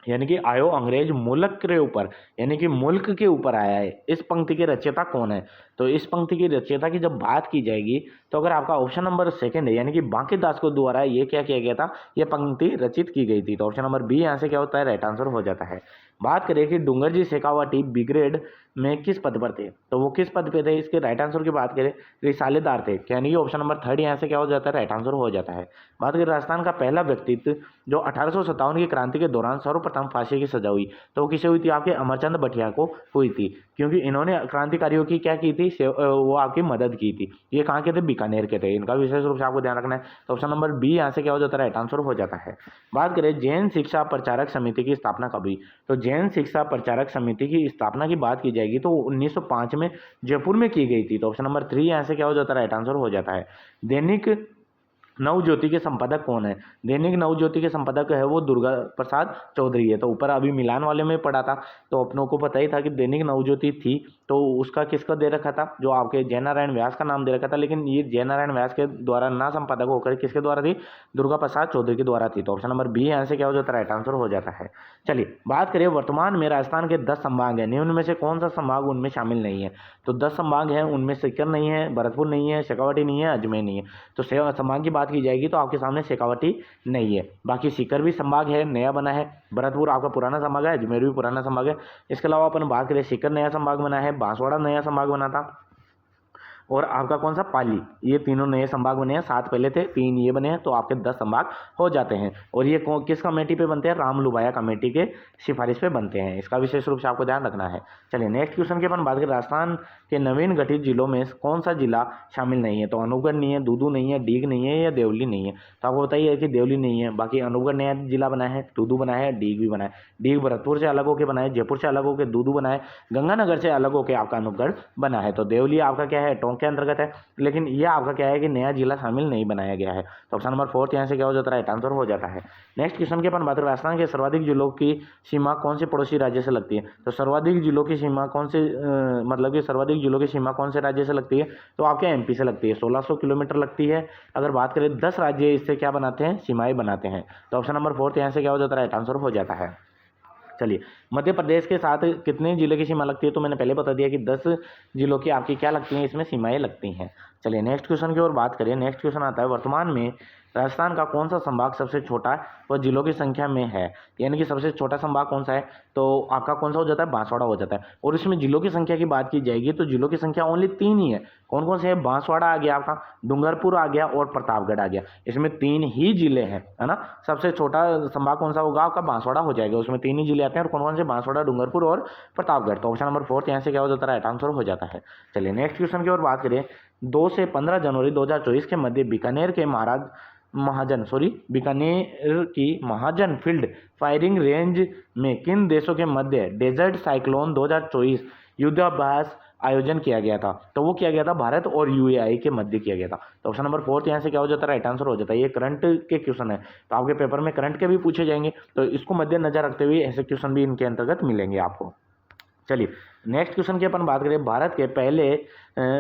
यानी कि आयो अंग्रेज मुल्क के ऊपर, यानी कि मुल्क के ऊपर आया है। इस पंक्ति के रचयिता कौन है। तो इस पंक्ति की रचयिता की जब बात की जाएगी तो अगर आपका ऑप्शन नंबर 2 है यानी कि बांकीदास को द्वारा ये क्या किया गया था, ये पंक्ति रचित की गई थी। तो ऑप्शन नंबर बी यहाँ से क्या होता है, राइट आंसर हो जाता है। बात करें कि डूंगर जी शेखावटी ब्रिगेड में किस पद पर थे। तो वो किस पद पे थे, इसके राइट आंसर की बात करें रिसालेदार थे, यानी कि ऑप्शन नंबर 3 यहाँ से क्या हो जाता है, राइट आंसर हो जाता है। बात करें राजस्थान का पहला व्यक्तित्व जो 1857 की क्रांति के दौरान सर्वप्रथम फांसी की सजा हुई, तो वो किसे हुई थी, आपके अमरचंद बटिया को हुई थी, क्योंकि इन्होंने क्रांतिकारियों की क्या की थी, वो आपकी मदद की थी। ये कहाँ के थे, बीकानेर के थे। इनका विशेष रूप से आपको ध्यान रखना है। तो ऑप्शन नंबर बी यहाँ से क्या हो जाता है, राइट आंसर हो जाता है। बात करें जैन शिक्षा प्रचारक समिति की स्थापना कब हुई। तो जैन शिक्षा प्रचारक समिति की स्थापना की बात की जाएगी तो 1905 में जयपुर में की गई थी। तो ऑप्शन नंबर 3 यहाँ से क्या हो जाता है, राइट आंसर हो जाता है। दैनिक नवज्योति के संपादक कौन है। दैनिक नवज्योति के संपादक है वो दुर्गा प्रसाद चौधरी है। तो ऊपर अभी मिलान वाले में पढ़ा था तो अपनों को पता ही था कि दैनिक नवज्योति थी, तो उसका किसका दे रखा था, जो आपके जयनारायण व्यास का नाम दे रखा था, लेकिन ये जयनारायण व्यास के द्वारा ना संपादक होकर किसके द्वारा थी, दुर्गा प्रसाद चौधरी के द्वारा थी। तो ऑप्शन नंबर बी यहाँ से क्या हो जाता है, राइट आंसर हो जाता है। चलिए बात करें वर्तमान में राजस्थान के 10 संभाग हैं, निम्न में से कौन सा संभाग उनमें शामिल नहीं है। तो 10 संभाग हैं, उनमें सीकर नहीं है, भरतपुर नहीं है, शेखावटी नहीं है, अजमेर नहीं है। तो संभाग की बात की जाएगी तो आपके सामने शेखावटी नहीं है, बाकी सीकर भी संभाग है, नया बना है, भरतपुर आपका पुराना संभाग है, अजमेर भी पुराना संभाग है। इसके अलावा अपन बात करें सीकर नया संभाग बना है, बांसवाड़ा नया संभाग बना था, और आपका कौन सा पाली, ये तीनों नए संभाग बने हैं। 7 पहले थे, 3 ये बने हैं, तो आपके 10 संभाग हो जाते हैं। और ये किस कमेटी पे बनते हैं, राम लुबाया कमेटी के सिफारिश पे बनते हैं। इसका विशेष रूप से आपको ध्यान रखना है। चलिए नेक्स्ट क्वेश्चन की अपन बात करें, राजस्थान कि नवीन गठित जिलों में कौन सा जिला शामिल नहीं है। तो अनूपगढ़ नहीं है, दूदू नहीं है, डीग नहीं है या देवली नहीं है। तो आपको बताइए कि देवली नहीं है। बाकी अनूपगढ़ नया जिला बना है, दूदू बना है, डीग भी बना है। डीग भरतपुर से अलग होकर बना है, जयपुर से अलग होकर दूदू बना है, गंगानगर से अलग होकर आपका अनूपगढ़ बना है। तो देवली आपका क्या है, टोंक के अंतर्गत है, लेकिन यह आपका क्या है कि नया जिला शामिल नहीं बनाया गया है। तो ऑप्शन नंबर 4 यहाँ से क्या हो जाता है, राइट आंसर हो जाता है। नेक्स्ट क्वेश्चन के अपन बात करें, राजस्थान के सर्वाधिक जिलों की सीमा कौन से पड़ोसी राज्य से लगती है। तो सर्वाधिक जिलों की सीमा कौन से मतलब कि सर्वाधिक जिलों की सीमा कौन से राज्य से लगती है, तो आपके एमपी से लगती है, 1600 किलोमीटर लगती है। अगर बात करें 10 राज्य इससे क्या बनाते हैं, सीमाएं बनाते हैं। तो ऑप्शन नंबर 4 यहाँ से क्या हो जाता है, राइट आंसर हो जाता है। चलिए, मध्य प्रदेश के साथ कितने जिले की सीमा लगती है, तो मैंने पहले बता दिया कि 10 जिलों की आपकी क्या लगती हैं, इसमें सीमाएं लगती हैं। चलिए नेक्स्ट क्वेश्चन की ओर बात करें। नेक्स्ट क्वेश्चन आता है, वर्तमान में राजस्थान का कौन सा संभाग सबसे छोटा व जिलों की संख्या में है, यानी कि सबसे छोटा संभाग कौन सा है, तो आपका कौन सा हो जाता है, बांसवाड़ा हो जाता है। और इसमें जिलों की संख्या की बात की जाएगी तो जिलों की संख्या ओनली 3 ही है। कौन कौन से है, बांसवाड़ा आ गया आपका, डूंगरपुर आ गया और प्रतापगढ़ आ गया। इसमें 3 ही जिले हैं, है ना। सबसे छोटा संभाग कौन सा होगा, आपका बांसवाड़ा हो जाएगा। उसमें 3 ही जिले आते हैं और कौन कौन से, बांसवाड़ा, डूंगरपुर और प्रतापगढ़। तो ऑप्शन नंबर 4 यहाँ से क्या हो जाता है, राइट आंसर हो जाता है। चलिए नेक्स्ट क्वेश्चन की ओर बात करें। 2 से 15 जनवरी 2024 के मध्य बीकानेर की महाजन फील्ड फायरिंग रेंज में किन देशों के मध्य डेजर्ट साइक्लोन 2024 युद्धाभ्यास आयोजन किया गया था, तो वो किया गया था भारत और यूएई के मध्य किया गया था। तो ऑप्शन नंबर 4 यहाँ से क्या हो जाता है, राइट आंसर हो जाता है। ये करंट के क्वेश्चन है, तो आपके पेपर में करंट के भी पूछे जाएंगे, तो इसको मद्देनजर रखते हुए ऐसे क्वेश्चन भी इनके अंतर्गत मिलेंगे आपको। चलिए नेक्स्ट क्वेश्चन की अपन बात करें। भारत के पहले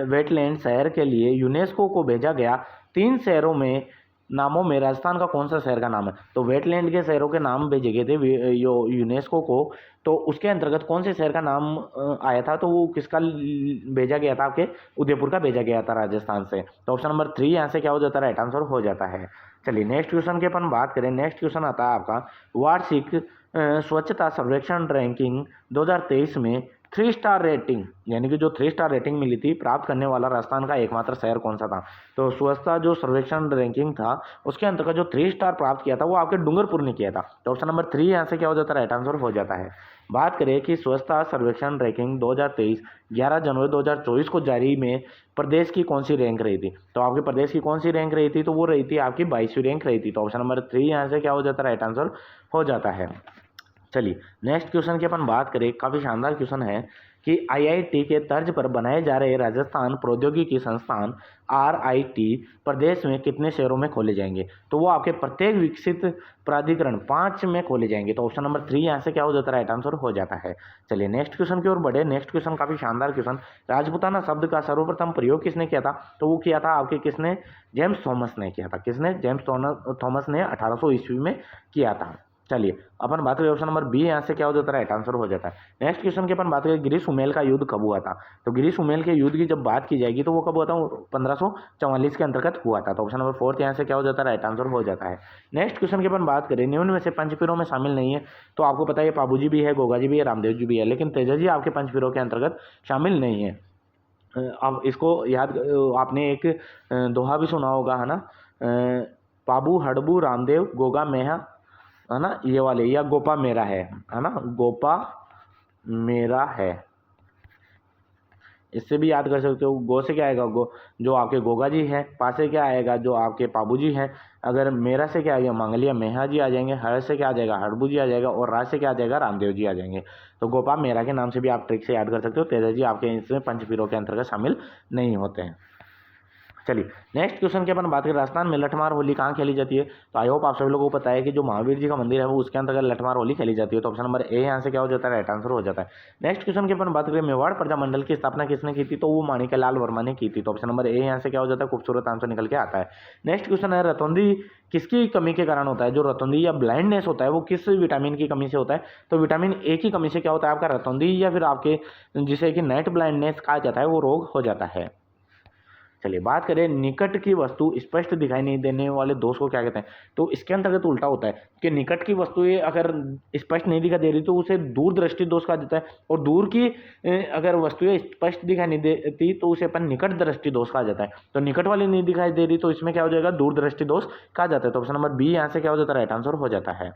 वेटलैंड शहर के लिए यूनेस्को को भेजा गया 3 शहरों में नामों में राजस्थान का कौन सा शहर का नाम है। तो वेटलैंड के शहरों के नाम भेजे गए थे यूनेस्को को, तो उसके अंतर्गत कौन से शहर का नाम आया था, तो वो किसका भेजा गया था, आपके उदयपुर का भेजा गया था राजस्थान से। तो ऑप्शन नंबर 3 यहाँ से क्या हो जाता है, राइट आंसर हो जाता है। चलिए नेक्स्ट क्वेश्चन की अपन बात करें। नेक्स्ट क्वेश्चन आता है आपका, वार्षिक स्वच्छता सर्वेक्षण रैंकिंग 2023 में 3 स्टार रेटिंग, यानी कि जो 3 स्टार रेटिंग मिली थी, प्राप्त करने वाला राजस्थान का एकमात्र शहर कौन सा था। तो स्वच्छता जो सर्वेक्षण रैंकिंग था उसके अंतर्गत जो 3 स्टार प्राप्त किया था वो आपके डूंगरपुर ने किया था। तो ऑप्शन नंबर 3 यहाँ से क्या हो जाता है, राइट आंसर हो जाता है। बात करें कि स्वच्छता सर्वेक्षण रैंकिंग 2023 11 जनवरी 2024 को जारी में प्रदेश की कौन सी रैंक रही थी, तो आपके प्रदेश की कौन सी रैंक रही थी, तो वो रही थी आपकी 22वीं रैंक रही थी। तो ऑप्शन नंबर 3 यहाँ से क्या हो जाता है, राइट आंसर हो जाता है। चलिए नेक्स्ट क्वेश्चन की अपन बात करें। काफ़ी शानदार क्वेश्चन है कि आईआईटी के तर्ज पर बनाए जा रहे राजस्थान प्रौद्योगिकी संस्थान आरआईटी प्रदेश में कितने शहरों में खोले जाएंगे, तो वो आपके प्रत्येक विकसित प्राधिकरण 5 में खोले जाएंगे। तो ऑप्शन नंबर 3 यहाँ से क्या हो जाता है, राइट आंसर हो जाता है। चलिए नेक्स्ट क्वेश्चन की ओर बढ़े। नेक्स्ट क्वेश्चन काफ़ी शानदार क्वेश्चन, राजपूताना शब्द का सर्वप्रथम प्रयोग किसने किया था, तो वो किया था आपके किसने, जेम्स थॉमस ने किया था। किसने, जेम्स थॉमस ने 1800 ईस्वी में किया था। चलिए अपन बात करें ऑप्शन नंबर बी, यहाँ से क्या हो जाता है, राइट आंसर हो जाता है। नेक्स्ट क्वेश्चन की अपन बात करें, गिरीश उमेल का युद्ध कब हुआ था, तो गिरीश उमेल के युद्ध की जब बात की जाएगी तो वो कब हुआ था, 1544 के अंतर्गत हुआ था। तो ऑप्शन नंबर 4 यहाँ से क्या हो जाता है, राइट आंसर हो जाता है। नेक्स्ट क्वेश्चन की अपन बात करें, निम्न में से पंचपीरों में शामिल नहीं है, तो आपको पता है पाबू जी भी है, गोगा जी भी है, रामदेव जी भी है, लेकिन तेजा जी आपके पंचपीरों के अंतर्गत शामिल नहीं है। अब इसको याद, आपने एक दोहा भी सुना होगा, है ना, पाबू हड़बू रामदेव गोगा मेहा, है ना, ये वाले, या गोपा मेरा है ना, गोपा मेरा है, इससे भी याद कर सकते हो। गो से क्या आएगा, गो जो आपके गोगा जी है, पा से क्या आएगा, जो आपके पाबू जी हैं, अगर मेरा से क्या आएगा, मांगलिया मेहा जी आ जाएंगे, हर से क्या आ जाएगा, हड़बू जी आ जाएगा, और राज से क्या आ जाएगा, रामदेव जी आ जाएंगे। तो गोपा मेरा के नाम से भी आप ट्रिक से याद कर सकते हो। तेजा जी आपके इसमें पंचपीरों के अंतर्गत शामिल नहीं होते हैं। चलिए नेक्स्ट क्वेश्चन की अपन बात करें, राजस्थान में लठमार होली कहाँ खेली जाती है, तो आई होप आप सभी लोगों को पता है कि जो महावीर जी का मंदिर है वो उसके अंतर्गत लठमार होली खेली जाती है। तो ऑप्शन नंबर ए यहाँ से क्या हो जाता है, राइट आंसर हो जाता है। नेक्स्ट क्वेश्चन की अपन बात करें, मेवाड़ प्रजा मंडल की स्थापना किसने की थी, तो वो माणिक्यलाल वर्मा ने की थी। तो ऑप्शन नंबर ए यहाँ से क्या हो जाता है, खूबसूरत आंसर निकल के आता है। नेक्स्ट क्वेश्चन है, रतौंधी किसकी कमी के कारण होता है, जो रतौंधी या ब्लाइंडनेस होता है वो किस विटामिन की कमी से होता है, तो विटामिन ए की कमी से क्या होता है आपका रतौंधी, या फिर आपके जिसे कि नाइट ब्लाइंडनेस कहा जाता है वो रोग हो जाता है। चलिए बात करें, निकट की वस्तु स्पष्ट दिखाई नहीं देने वाले दोष को क्या कहते हैं, तो इसके अंतर्गत उल्टा होता है कि निकट की वस्तुएं अगर स्पष्ट नहीं दिखाई दे रही तो उसे दूर दृष्टि दोष कहा जाता है, और दूर की अगर वस्तुएं स्पष्ट दिखाई नहीं देती तो उसे अपन निकट दृष्टि दोष कहा जाता है। तो निकट वाली नहीं दिखाई दे रही तो इसमें क्या हो जाएगा, दूर दृष्टि दोष कहा जाता है। तो ऑप्शन नंबर बी यहाँ से क्या हो जाता है, राइट आंसर हो जाता है।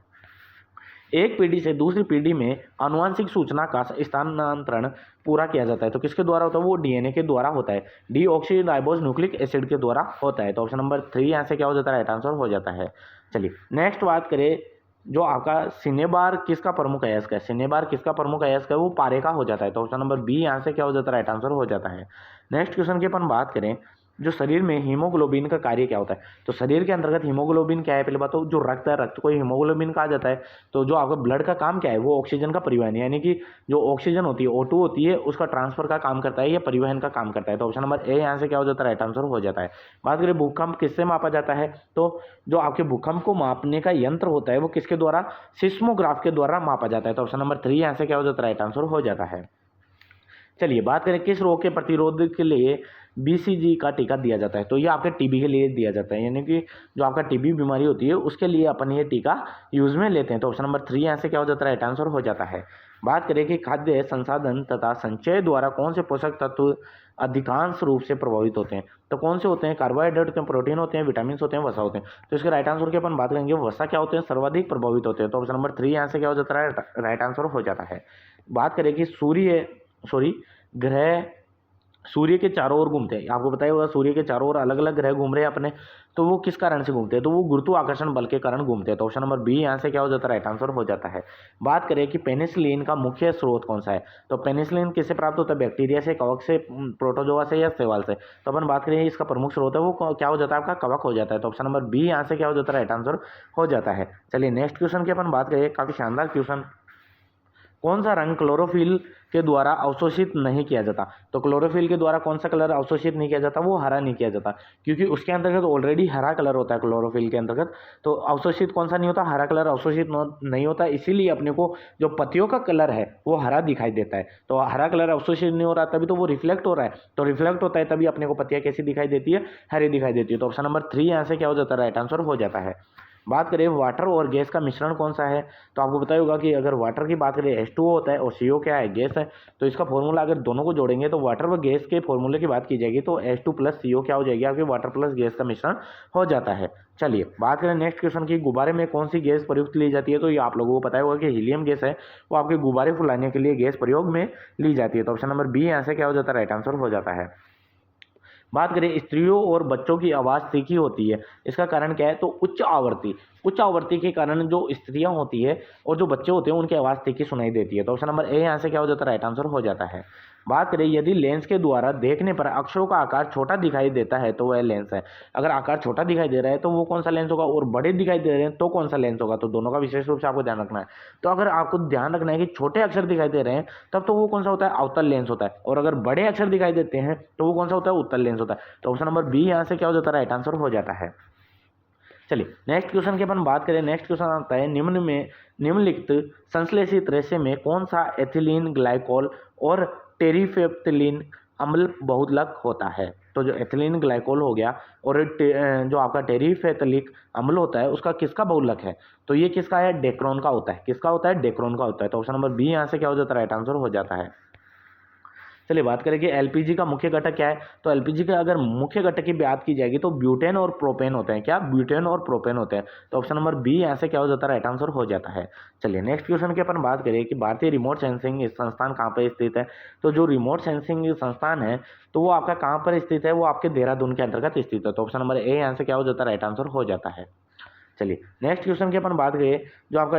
एक पीढ़ी से दूसरी पीढ़ी में आनुवंशिक सूचना का स्थानांतरण पूरा किया जाता है तो किसके द्वारा होता है, वो डीएनए के द्वारा होता है, डीऑक्सीराइबोज न्यूक्लिक एसिड के द्वारा होता है। तो ऑप्शन नंबर 3 यहाँ से क्या हो जाता है, राइट आंसर हो जाता है। चलिए नेक्स्ट बात करें, जो आपका सिनेबार किसका प्रमुख अयस्क है, सिनेबार किसका प्रमुख अयस्क है, वो पारे का हो जाता है। तो ऑप्शन नंबर बी यहाँ से क्या हो जाता है, राइट आंसर हो जाता है। नेक्स्ट क्वेश्चन की अपन बात करें, जो शरीर में हीमोग्लोबिन का कार्य क्या होता है, तो शरीर के अंतर्गत हीमोग्लोबिन क्या है, पहले बात तो जो रक्त है, रक्त को हीमोग्लोबिन कहा जाता है। तो जो आपका ब्लड का काम क्या है, वो ऑक्सीजन का परिवहन, यानी कि जो ऑक्सीजन होती है O2 होती है, उसका ट्रांसफर का काम करता है या परिवहन का काम करता है। तो ऑप्शन नंबर ए यहाँ से क्या हो जाता है, राइट आंसर हो जाता है। बात करें भूकंप किससे मापा जाता है, तो जो आपके भूकंप को मापने का यंत्र होता है वो किसके द्वारा, सिस्मोग्राफ के द्वारा मापा जाता है। तो ऑप्शन नंबर 3 यहाँ से क्या हो जाता है, राइट आंसर हो जाता है। चलिए बात करें किस रोग के प्रतिरोध के लिए बीसीजी का टीका दिया जाता है, तो ये आपके टीबी के लिए दिया जाता है, यानी कि जो आपका टीबी बीमारी होती है उसके लिए अपन ये टीका यूज में लेते हैं। तो ऑप्शन नंबर 3 यहाँ से क्या हो जाता है, राइट आंसर हो जाता है। बात करें कि खाद्य संसाधन तथा संचय द्वारा कौन से पोषक तत्व अधिकांश रूप से प्रभावित होते हैं, तो कौन से होते हैं, कार्बोहाइड्रेट होते हैं, प्रोटीन होते हैं, विटामिन होते हैं, वसा होते हैं। तो इसके राइट आंसर की अपन बात करेंगे, वसा क्या होते हैं, सर्वाधिक प्रभावित होते हैं। तो ऑप्शन नंबर 3 यहाँ से क्या हो जाता है, राइट आंसर हो जाता है। बात करें कि ग्रह सूर्य के चारों ओर घूमते हैं, आपको बताया होगा सूर्य के चारों ओर अलग अलग ग्रह घूम रहे हैं अपने, तो वो किस कारण से घूमते हैं, तो वो गुरुत्वाकर्षण बल के कारण घूमते हैं। तो ऑप्शन नंबर बी यहाँ से क्या हो जाता है, राइट आंसर हो जाता है। बात करें कि पेनिसिलिन का मुख्य स्रोत कौन सा है, तो पेनिसिलिन किससे प्राप्त होता है, बैक्टीरिया से, कवक से, प्रोटोजोआ से या शैवाल से। तो अपन बात करें इसका प्रमुख स्रोत है वो क्या हो जाता है, आपका कवक हो जाता है। तो ऑप्शन नंबर बी यहाँ से क्या हो जाता है, राइट आंसर हो जाता है। चलिए नेक्स्ट क्वेश्चन की अपन बात करें, काफी शानदार क्वेश्चन, कौन सा रंग क्लोरोफिल के द्वारा अवशोषित नहीं किया जाता, तो क्लोरोफिल के द्वारा कौन सा कलर अवशोषित नहीं किया जाता, वो हरा नहीं किया जाता, क्योंकि उसके अंतर्गत ऑलरेडी हरा कलर होता है क्लोरोफिल के अंतर्गत। तो अवशोषित कौन सा नहीं होता, हरा कलर अवशोषित नहीं होता, इसीलिए अपने को जो पत्तियों का कलर है वो हरा दिखाई देता है। तो हरा कलर अवशोषित नहीं हो रहा तभी तो वो रिफ्लेक्ट हो रहा है, तो रिफ्लेक्ट होता है तभी अपने को पत्तियां कैसी दिखाई देती है, हरी दिखाई देती है। तो ऑप्शन नंबर 3 यहाँ से क्या हो जाता है, राइट आंसर हो जाता है। बात करें वाटर और गैस का मिश्रण कौन सा है, तो आपको पता होगा कि अगर वाटर की बात करें H2O होता है और CO क्या है, गैस है। तो इसका फॉर्मूला अगर दोनों को जोड़ेंगे तो वाटर व गैस के फॉर्मूले की बात की जाएगी तो H2 प्लस CO क्या हो जाएगी, आपके वाटर प्लस गैस का मिश्रण हो जाता है। चलिए बात करें नेक्स्ट क्वेश्चन की, गुब्बारे में कौन सी गैस प्रयुक्त ली जाती है, तो ये आप लोगों को पता होगा कि हीलियम गैस है, वो आपके गुब्बारे फुलाने के लिए गैस प्रयोग में ली जाती है। तो ऑप्शन नंबर बी यहाँ से क्या हो जाता है, राइट आंसर हो जाता है। बात करें स्त्रियों और बच्चों की आवाज़ तीखी होती है, इसका कारण क्या है, तो उच्च आवृत्ति के कारण जो स्त्रियां होती है और जो बच्चे होते हैं उनकी आवाज़ तीखी सुनाई देती है। तो ऑप्शन नंबर ए यहाँ से क्या हो जाता है, राइट आंसर हो जाता है। बात करें यदि लेंस के द्वारा देखने पर अक्षरों का आकार छोटा दिखाई देता है तो वह लेंस है, अगर आकार छोटा दिखाई दे रहा है तो वो कौन सा लेंस होगा, और बड़े दिखाई दे रहे हैं तो कौन सा लेंस होगा, तो दोनों का विशेष रूप से आपको ध्यान रखना है। तो अगर आपको ध्यान रखना है कि छोटे अक्षर दिखाई दे रहे हैं तब तो वो कौन सा होता है, अवतल लेंस होता है, और अगर बड़े अक्षर दिखाई देते हैं तो वो कौन सा होता है, उत्तल लेंस होता है। तो ऑप्शन नंबर बी यहाँ से क्या हो जाता है, राइट आंसर हो जाता है। चलिए नेक्स्ट क्वेश्चन की अपन बात करें, नेक्स्ट क्वेश्चन आता है, निम्नलिखित संश्लेषित रेशे में कौन सा एथिलीन ग्लाइकोल और टेरिफेप्थिलीन अम्ल बहुलक होता है, तो जो एथिलीन ग्लाइकोल हो गया और जो आपका टेरिफेथिलिक अम्ल होता है उसका किसका बहुलक है, तो ये किसका है, डेक्रोन का होता है, किसका होता है, डेक्रोन का होता है। तो ऑप्शन नंबर बी यहाँ से क्या हो जाता है, राइट आंसर हो जाता है। चलिए बात करें कि एलपीजी का मुख्य घटक क्या है, तो एलपीजी का अगर मुख्य घटक की बात की जाएगी तो ब्यूटेन और प्रोपेन होते हैं, क्या, ब्यूटेन और प्रोपेन होते हैं। तो ऑप्शन नंबर बी यहाँ से क्या हो जाता है, राइट आंसर हो जाता है। चलिए नेक्स्ट क्वेश्चन की अपन बात करें कि भारतीय रिमोट सेंसिंग संस्थान कहाँ पर स्थित है, तो जो रिमोट सेंसिंग संस्थान है तो वो आपका कहाँ पर स्थित है, वो आपके देहरादून के अंतर्गत स्थित है। तो ऑप्शन नंबर ए यहाँ से क्या हो जाता है, राइट आंसर हो जाता है। चलिए नेक्स्ट क्वेश्चन की अपन बात करें, जो आपका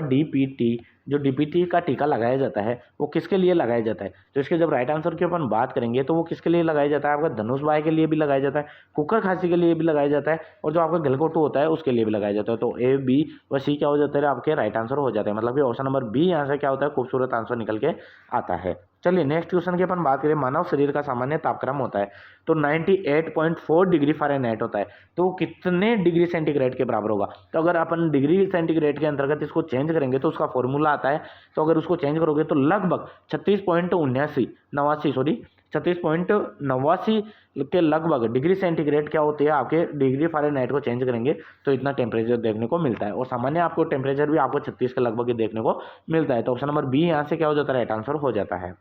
डीपीटी का टीका लगाया जाता है वो किसके लिए लगाया जाता है, तो इसके जब राइट आंसर की अपन बात करेंगे तो वो किसके लिए लगाया जाता है, आपका धनुष बाय के लिए भी लगाया जाता है, कुकर खांसी के लिए भी लगाया जाता है, और जो आपका गलघोटू होता है उसके लिए भी लगाया जाता है। तो ए, बी व सी क्या हो जाता है, आपके राइट आंसर हो जाते हैं, मतलब कि ऑप्शन नंबर बी यहाँ से क्या होता है, खूबसूरत आंसर निकल के आता है। चलिए नेक्स्ट क्वेश्चन की अपन बात करें, मानव शरीर का सामान्य तापक्रम होता है तो 98.4 डिग्री फ़ारेनहाइट होता है, तो वो कितने डिग्री सेंटीग्रेड के बराबर होगा, तो अगर अपन डिग्री सेंटीग्रेड के अंतर्गत इसको चेंज करेंगे तो उसका फॉर्मूला आता है, तो अगर उसको चेंज करोगे तो लगभग 36.89 के लगभग डिग्री सेंटीग्रेड क्या होती है, आपके डिग्री फ़ारेनहाइट को चेंज करेंगे तो इतना टेम्परेचर देखने को मिलता है, और सामान्य आपको टेम्परेचर भी आपको 36 के लगभग देखने को मिलता है। तो ऑप्शन नंबर बी यहाँ से क्या हो जाता है, राइट आंसर हो जाता है।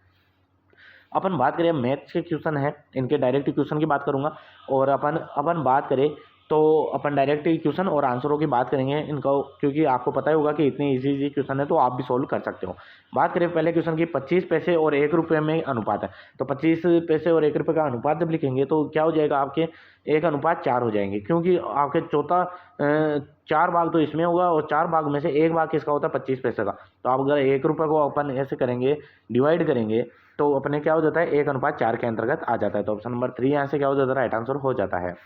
अपन बात करें मैथ्स के क्वेश्चन है, इनके डायरेक्ट क्वेश्चन की बात करूंगा, और अपन बात करें तो अपन डायरेक्ट क्वेश्चन और आंसरों की बात करेंगे इनका, क्योंकि आपको पता ही होगा कि इतने इजी क्वेश्चन है तो आप भी सोल्व कर सकते हो। बात करें पहले क्वेश्चन की, 25 पैसे और 1 रुपये में अनुपात है। तो 25 पैसे और 1 रुपये का अनुपात जब लिखेंगे तो क्या हो जाएगा, आपके 1:4 हो जाएंगे, क्योंकि आपके चौथा 4 भाग तो इसमें होगा और 4 भाग में से 1 भाग किसका होता है, 25 पैसे का। तो आप अगर 1 रुपये को अपन ऐसे करेंगे, डिवाइड करेंगे, तो अपने क्या हो जाता है, 1:4 के अंतर्गत आ जाता है। तो ऑप्शन नंबर 3 यहाँ से क्या हो जाता है, राइट आंसर हो जाता है।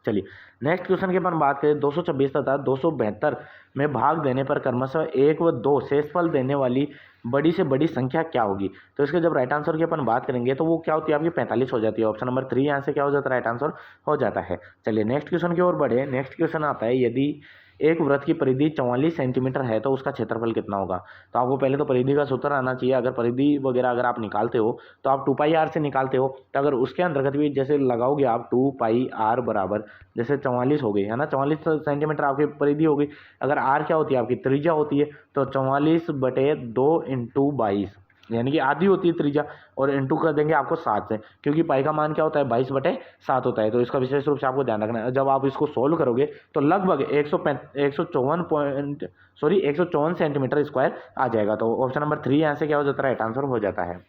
चलिए नेक्स्ट क्वेश्चन की अपन बात करें, 226 तथा 272 में भाग देने पर क्रमशः 1 व 2 शेषफल देने वाली बड़ी से बड़ी संख्या क्या होगी। तो इसके जब राइट आंसर की अपन बात करेंगे तो वो क्या होती है, आपकी 45 हो जाती है। ऑप्शन नंबर 3 यहाँ से क्या हो जाता है, राइट आंसर हो जाता है। चलिए नेक्स्ट क्वेश्चन की ओर बढ़े। नेक्स्ट क्वेश्चन आता है, यदि एक वृत्त की परिधि 44 सेंटीमीटर है तो उसका क्षेत्रफल कितना होगा। तो आपको पहले तो परिधि का सूत्र आना चाहिए। अगर परिधि वगैरह अगर आप निकालते हो तो आप 2πr से निकालते हो, तो अगर उसके अंतर्गत भी जैसे लगाओगे आप 2πr बराबर जैसे 44 हो गई है ना, 44 सेंटीमीटर आपकी परिधि हो गई। अगर r क्या होती है, आपकी त्रिज्या होती है, तो 44/2 × 22 यानी कि आधी होती है त्रिज्या, और इंटू कर देंगे आपको 7 से, क्योंकि पाई का मान क्या होता है, 22/7 होता है। तो इसका विशेष रूप से आपको ध्यान रखना है। जब आप इसको सोल्व करोगे तो लगभग 154 सेंटीमीटर स्क्वायर आ जाएगा। तो ऑप्शन नंबर 3 यहाँ से क्या हो जाता है, राइट आंसर हो जाता है।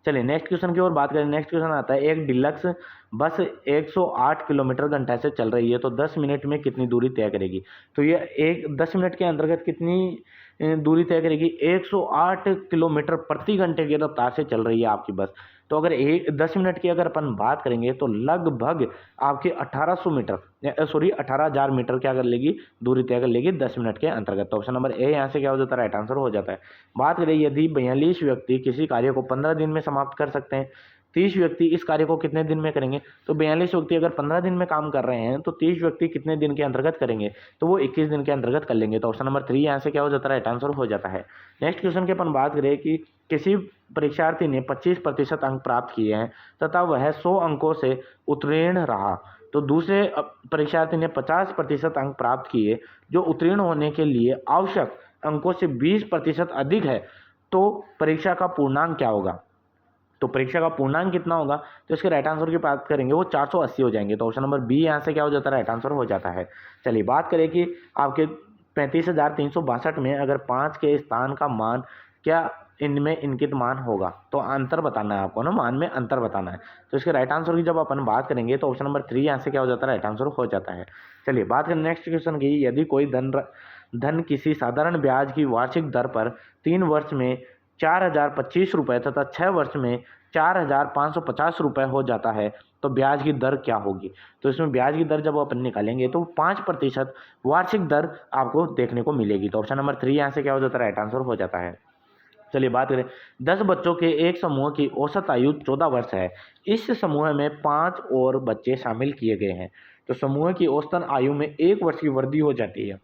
चलिए नेक्स्ट क्वेश्चन की ओर बात करें। नेक्स्ट क्वेश्चन आता है, एक डिलक्स बस 108 किलोमीटर घंटा से चल रही है तो 10 मिनट में कितनी दूरी तय करेगी। तो ये एक 10 मिनट के अंतर्गत कितनी दूरी तय करेगी, 108 किलोमीटर प्रति घंटे की रफ्तार से चल रही है आपकी बस। तो अगर 10 मिनट की अगर अपन बात करेंगे तो लगभग आपके 18,000 मीटर क्या कर लेगी, दूरी तय कर लेगी 10 मिनट के अंतर्गत। तो ऑप्शन नंबर ए यहाँ से क्या हो जाता है, राइट आंसर हो जाता है। बात करें, यदि 42 व्यक्ति किसी कार्य को 15 दिन में समाप्त कर सकते हैं, 30 व्यक्ति इस कार्य को कितने दिन में करेंगे। तो 42 व्यक्ति अगर 15 दिन में काम कर रहे हैं तो 30 व्यक्ति कितने दिन के अंतर्गत करेंगे, तो वो 21 दिन के अंतर्गत कर लेंगे। तो ऑप्शन नंबर 3 यहाँ से क्या हो जाता है, राइट आंसर हो जाता है। नेक्स्ट क्वेश्चन की अपन बात करें कि किसी परीक्षार्थी ने 25% अंक प्राप्त किए हैं तथा वह 100 अंकों से उत्तीर्ण रहा, तो दूसरे परीक्षार्थी ने 50% अंक प्राप्त किए जो उत्तीर्ण होने के लिए आवश्यक अंकों से 20% अधिक है, तो परीक्षा का पूर्णांक क्या होगा। तो परीक्षा का पूर्णांक कितना होगा, तो इसके राइट आंसर की बात करेंगे वो 480 हो जाएंगे। तो ऑप्शन नंबर बी यहाँ से क्या हो जाता है, राइट आंसर हो जाता है। चलिए बात करें कि आपके 35,362 में अगर 5 के स्थान का मान क्या इनमें इंकित मान होगा, तो अंतर बताना है आपको ना, मान में अंतर बताना है। तो इसके राइट आंसर की जब अपन बात करेंगे तो ऑप्शन नंबर 3 यहाँ से क्या हो जाता है, राइट आंसर हो जाता है। चलिए बात करें नेक्स्ट क्वेश्चन की, यदि कोई धन किसी साधारण ब्याज की वार्षिक दर पर 3 वर्ष में 4,025 रुपये तथा 6 वर्ष में 4,550 रुपये हो जाता है तो ब्याज की दर क्या होगी। तो इसमें ब्याज की दर जब अपन निकालेंगे तो 5% वार्षिक दर आपको देखने को मिलेगी। तो ऑप्शन नंबर 3 यहाँ से क्या हो जाता है, राइट आंसर हो जाता है। चलिए बात करें, 10 बच्चों के एक समूह की औसत आयु 14 वर्ष है। इस समूह में 5 और बच्चे शामिल किए गए हैं, तो समूह की औसतन आयु में 1 वर्ष की वृद्धि हो जाती है।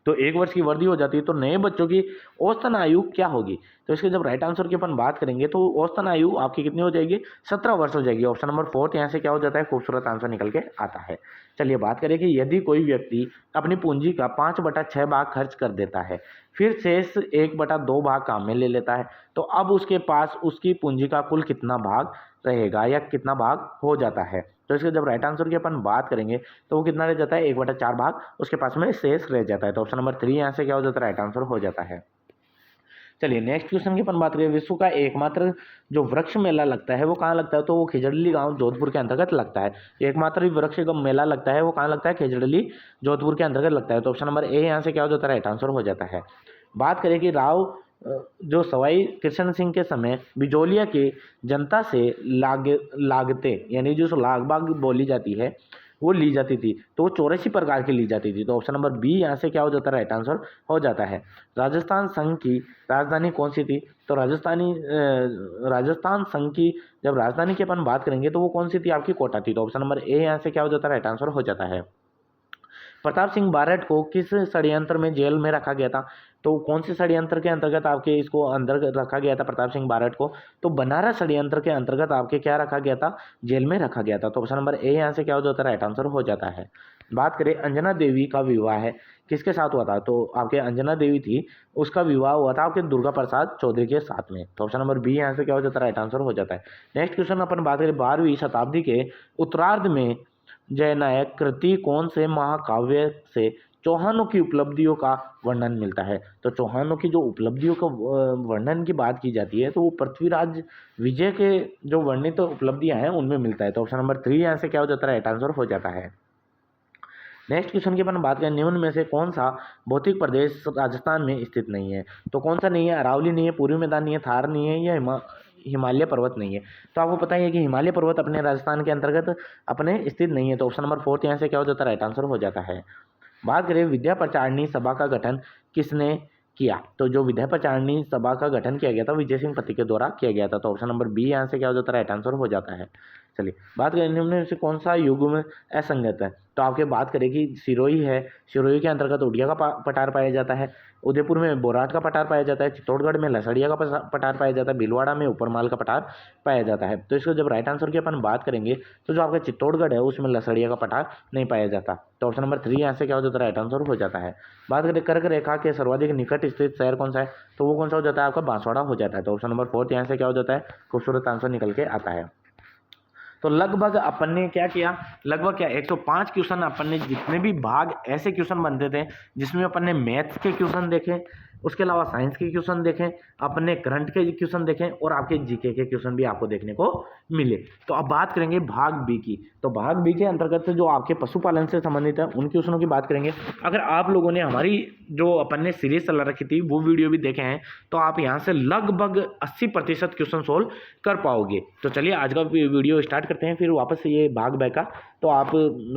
तो 1 वर्ष की वृद्धि हो जाती है तो नए बच्चों की औसतन आयु क्या होगी। तो इसके जब राइट आंसर की अपन बात करेंगे तो औसतन आयु आपकी कितनी हो जाएगी, 17 वर्ष हो जाएगी। ऑप्शन नंबर 4 यहाँ से क्या हो जाता है, खूबसूरत आंसर निकल के आता है। चलिए बात करें कि यदि कोई व्यक्ति अपनी पूंजी का 5/6 भाग खर्च कर देता है, फिर शेष 1/2 भाग काम में ले लेता है, तो अब उसके पास उसकी पूंजी का कुल कितना भाग रहेगा या कितना भाग हो जाता है। तो इसके जब राइट आंसर की अपन बात करेंगे तो वो कितना रह जाता है, 1/4 भाग उसके पास में शेष रह जाता है। तो ऑप्शन नंबर 3 यहाँ से क्या हो जाता है, राइट आंसर हो जाता है। चलिए नेक्स्ट क्वेश्चन की अपन बात करें, विश्व का एकमात्र जो वृक्ष मेला लगता है वो कहाँ लगता है, तो वो खिजड़ली गांव जोधपुर के अंतर्गत लगता है। एकमात्र वृक्ष का मेला लगता है वो कहाँ लगता है, खिजड़ली जोधपुर के अंतर्गत लगता है। तो ऑप्शन नंबर ए यहाँ से क्या हो जाता है, राइट आंसर हो जाता है। बात करें कि जो सवाई कृष्ण सिंह के समय बिजोलिया की जनता से लागते यानी जो लाग बाग बोली जाती है वो ली जाती थी, तो वो 84 प्रकार की ली जाती थी। तो ऑप्शन नंबर बी यहाँ से क्या हो जाता है, राइट आंसर हो जाता है। राजस्थान संघ की राजधानी कौन सी थी, तो राजस्थान संघ की जब राजधानी की अपन बात करेंगे तो वो कौन सी थी, आपकी कोटा थी। तो ऑप्शन नंबर ए यहाँ से क्या हो जाता है, राइट आंसर हो जाता है। प्रताप सिंह बारठ को किस षड्यंत्र में जेल में रखा गया था, तो कौन से षड्यंत्र के अंतर्गत आपके इसको अंदर रखा गया था प्रताप सिंह बारठ को, तो बनारस षड्यंत्र के अंतर्गत आपके क्या रखा गया था, जेल में रखा गया था। तो ऑप्शन नंबर ए यहाँ से क्या हो जाता है, राइट आंसर हो जाता है। बात करें अंजना देवी का विवाह है किसके साथ हुआ था, तो आपके अंजना देवी थी उसका विवाह हुआ था आपके दुर्गा प्रसाद चौधरी के साथ में। तो ऑप्शन नंबर बी यहाँ से क्या हो जाता है, राइट आंसर हो जाता है। नेक्स्ट क्वेश्चन अपन बात करें 12वीं शताब्दी के उत्तरार्ध में जयनायक कृति कौन से महाकाव्य से चौहानों की उपलब्धियों का वर्णन मिलता है? तो चौहानों की जो उपलब्धियों का वर्णन की बात की जाती है तो वो पृथ्वीराज विजय के जो वर्णित उपलब्धियां हैं उनमें मिलता है। तो ऑप्शन नंबर 3 यहाँ से क्या हो जाता है? राइट आंसर हो जाता है। नेक्स्ट क्वेश्चन की अपन बात करें, निम्न में से कौन सा भौतिक प्रदेश राजस्थान में स्थित नहीं है? तो कौन सा नहीं है? अरावली नहीं है, पूर्वी मैदान नहीं है, थार नहीं है, या हिमालय पर्वत नहीं है? तो आपको पता ही है कि हिमालय पर्वत अपने राजस्थान के अंतर्गत अपने स्थित नहीं है। तो ऑप्शन नंबर 4 यहाँ से क्या हो जाता है? राइट आंसर हो जाता है। बात करें विद्या प्रचारिणी सभा का गठन किसने किया? तो जो विद्या प्रचारिणी सभा का गठन किया गया था विजय सिंह पति के द्वारा किया गया था। तो ऑप्शन नंबर बी यहाँ से क्या हो जाता है? राइट आंसर हो जाता है। चलिए बात करें निम्न में से कौन सा युग्म असंगत है? तो आपके बात करें कि सिरोही है, सिरोही के अंतर्गत उड़िया का पठार पाया जाता है, उदयपुर में बोराट का पठार पाया जाता है, चित्तौड़गढ़ में लसड़िया का पठार पाया जाता है, भीलवाड़ा में उपरमाल का पठार पाया जाता है। तो इसको जब राइट आंसर की अपन बात करेंगे तो जो आपका चित्तौड़गढ़ है उसमें लसड़िया का पठार नहीं पाया जाता। तो ऑप्शन नंबर 3 यहाँ से क्या हो जाता है? राइट आंसर हो जाता है। बात करें कर्क रेखा के सर्वाधिक निकट स्थित शहर कौन सा है? तो वो कौन सा हो जाता है? आपका बांसवाड़ा हो जाता है। तो ऑप्शन नंबर 4 यहाँ से क्या हो जाता है? खूबसूरत आंसर निकल के आता है। तो लगभग अपन ने क्या किया? लगभग क्या 105 क्वेश्चन अपन ने, जितने भी भाग ऐसे क्वेश्चन बनते थे जिसमें अपन ने मैथ्स के क्वेश्चन देखे, उसके अलावा साइंस के क्वेश्चन देखें, अपने करंट के क्वेश्चन देखें और आपके जीके के क्वेश्चन भी आपको देखने को मिले। तो अब बात करेंगे भाग बी की। तो भाग बी के अंतर्गत जो आपके पशुपालन से संबंधित है उन क्वेश्चनों की बात करेंगे। अगर आप लोगों ने हमारी जो अपन ने सीरीज चला रखी थी वो वीडियो भी देखे हैं तो आप यहाँ से लगभग 80% क्वेश्चन सोल्व कर पाओगे। तो चलिए आज का वीडियो स्टार्ट करते हैं, फिर वापस से ये भाग बे का। तो आप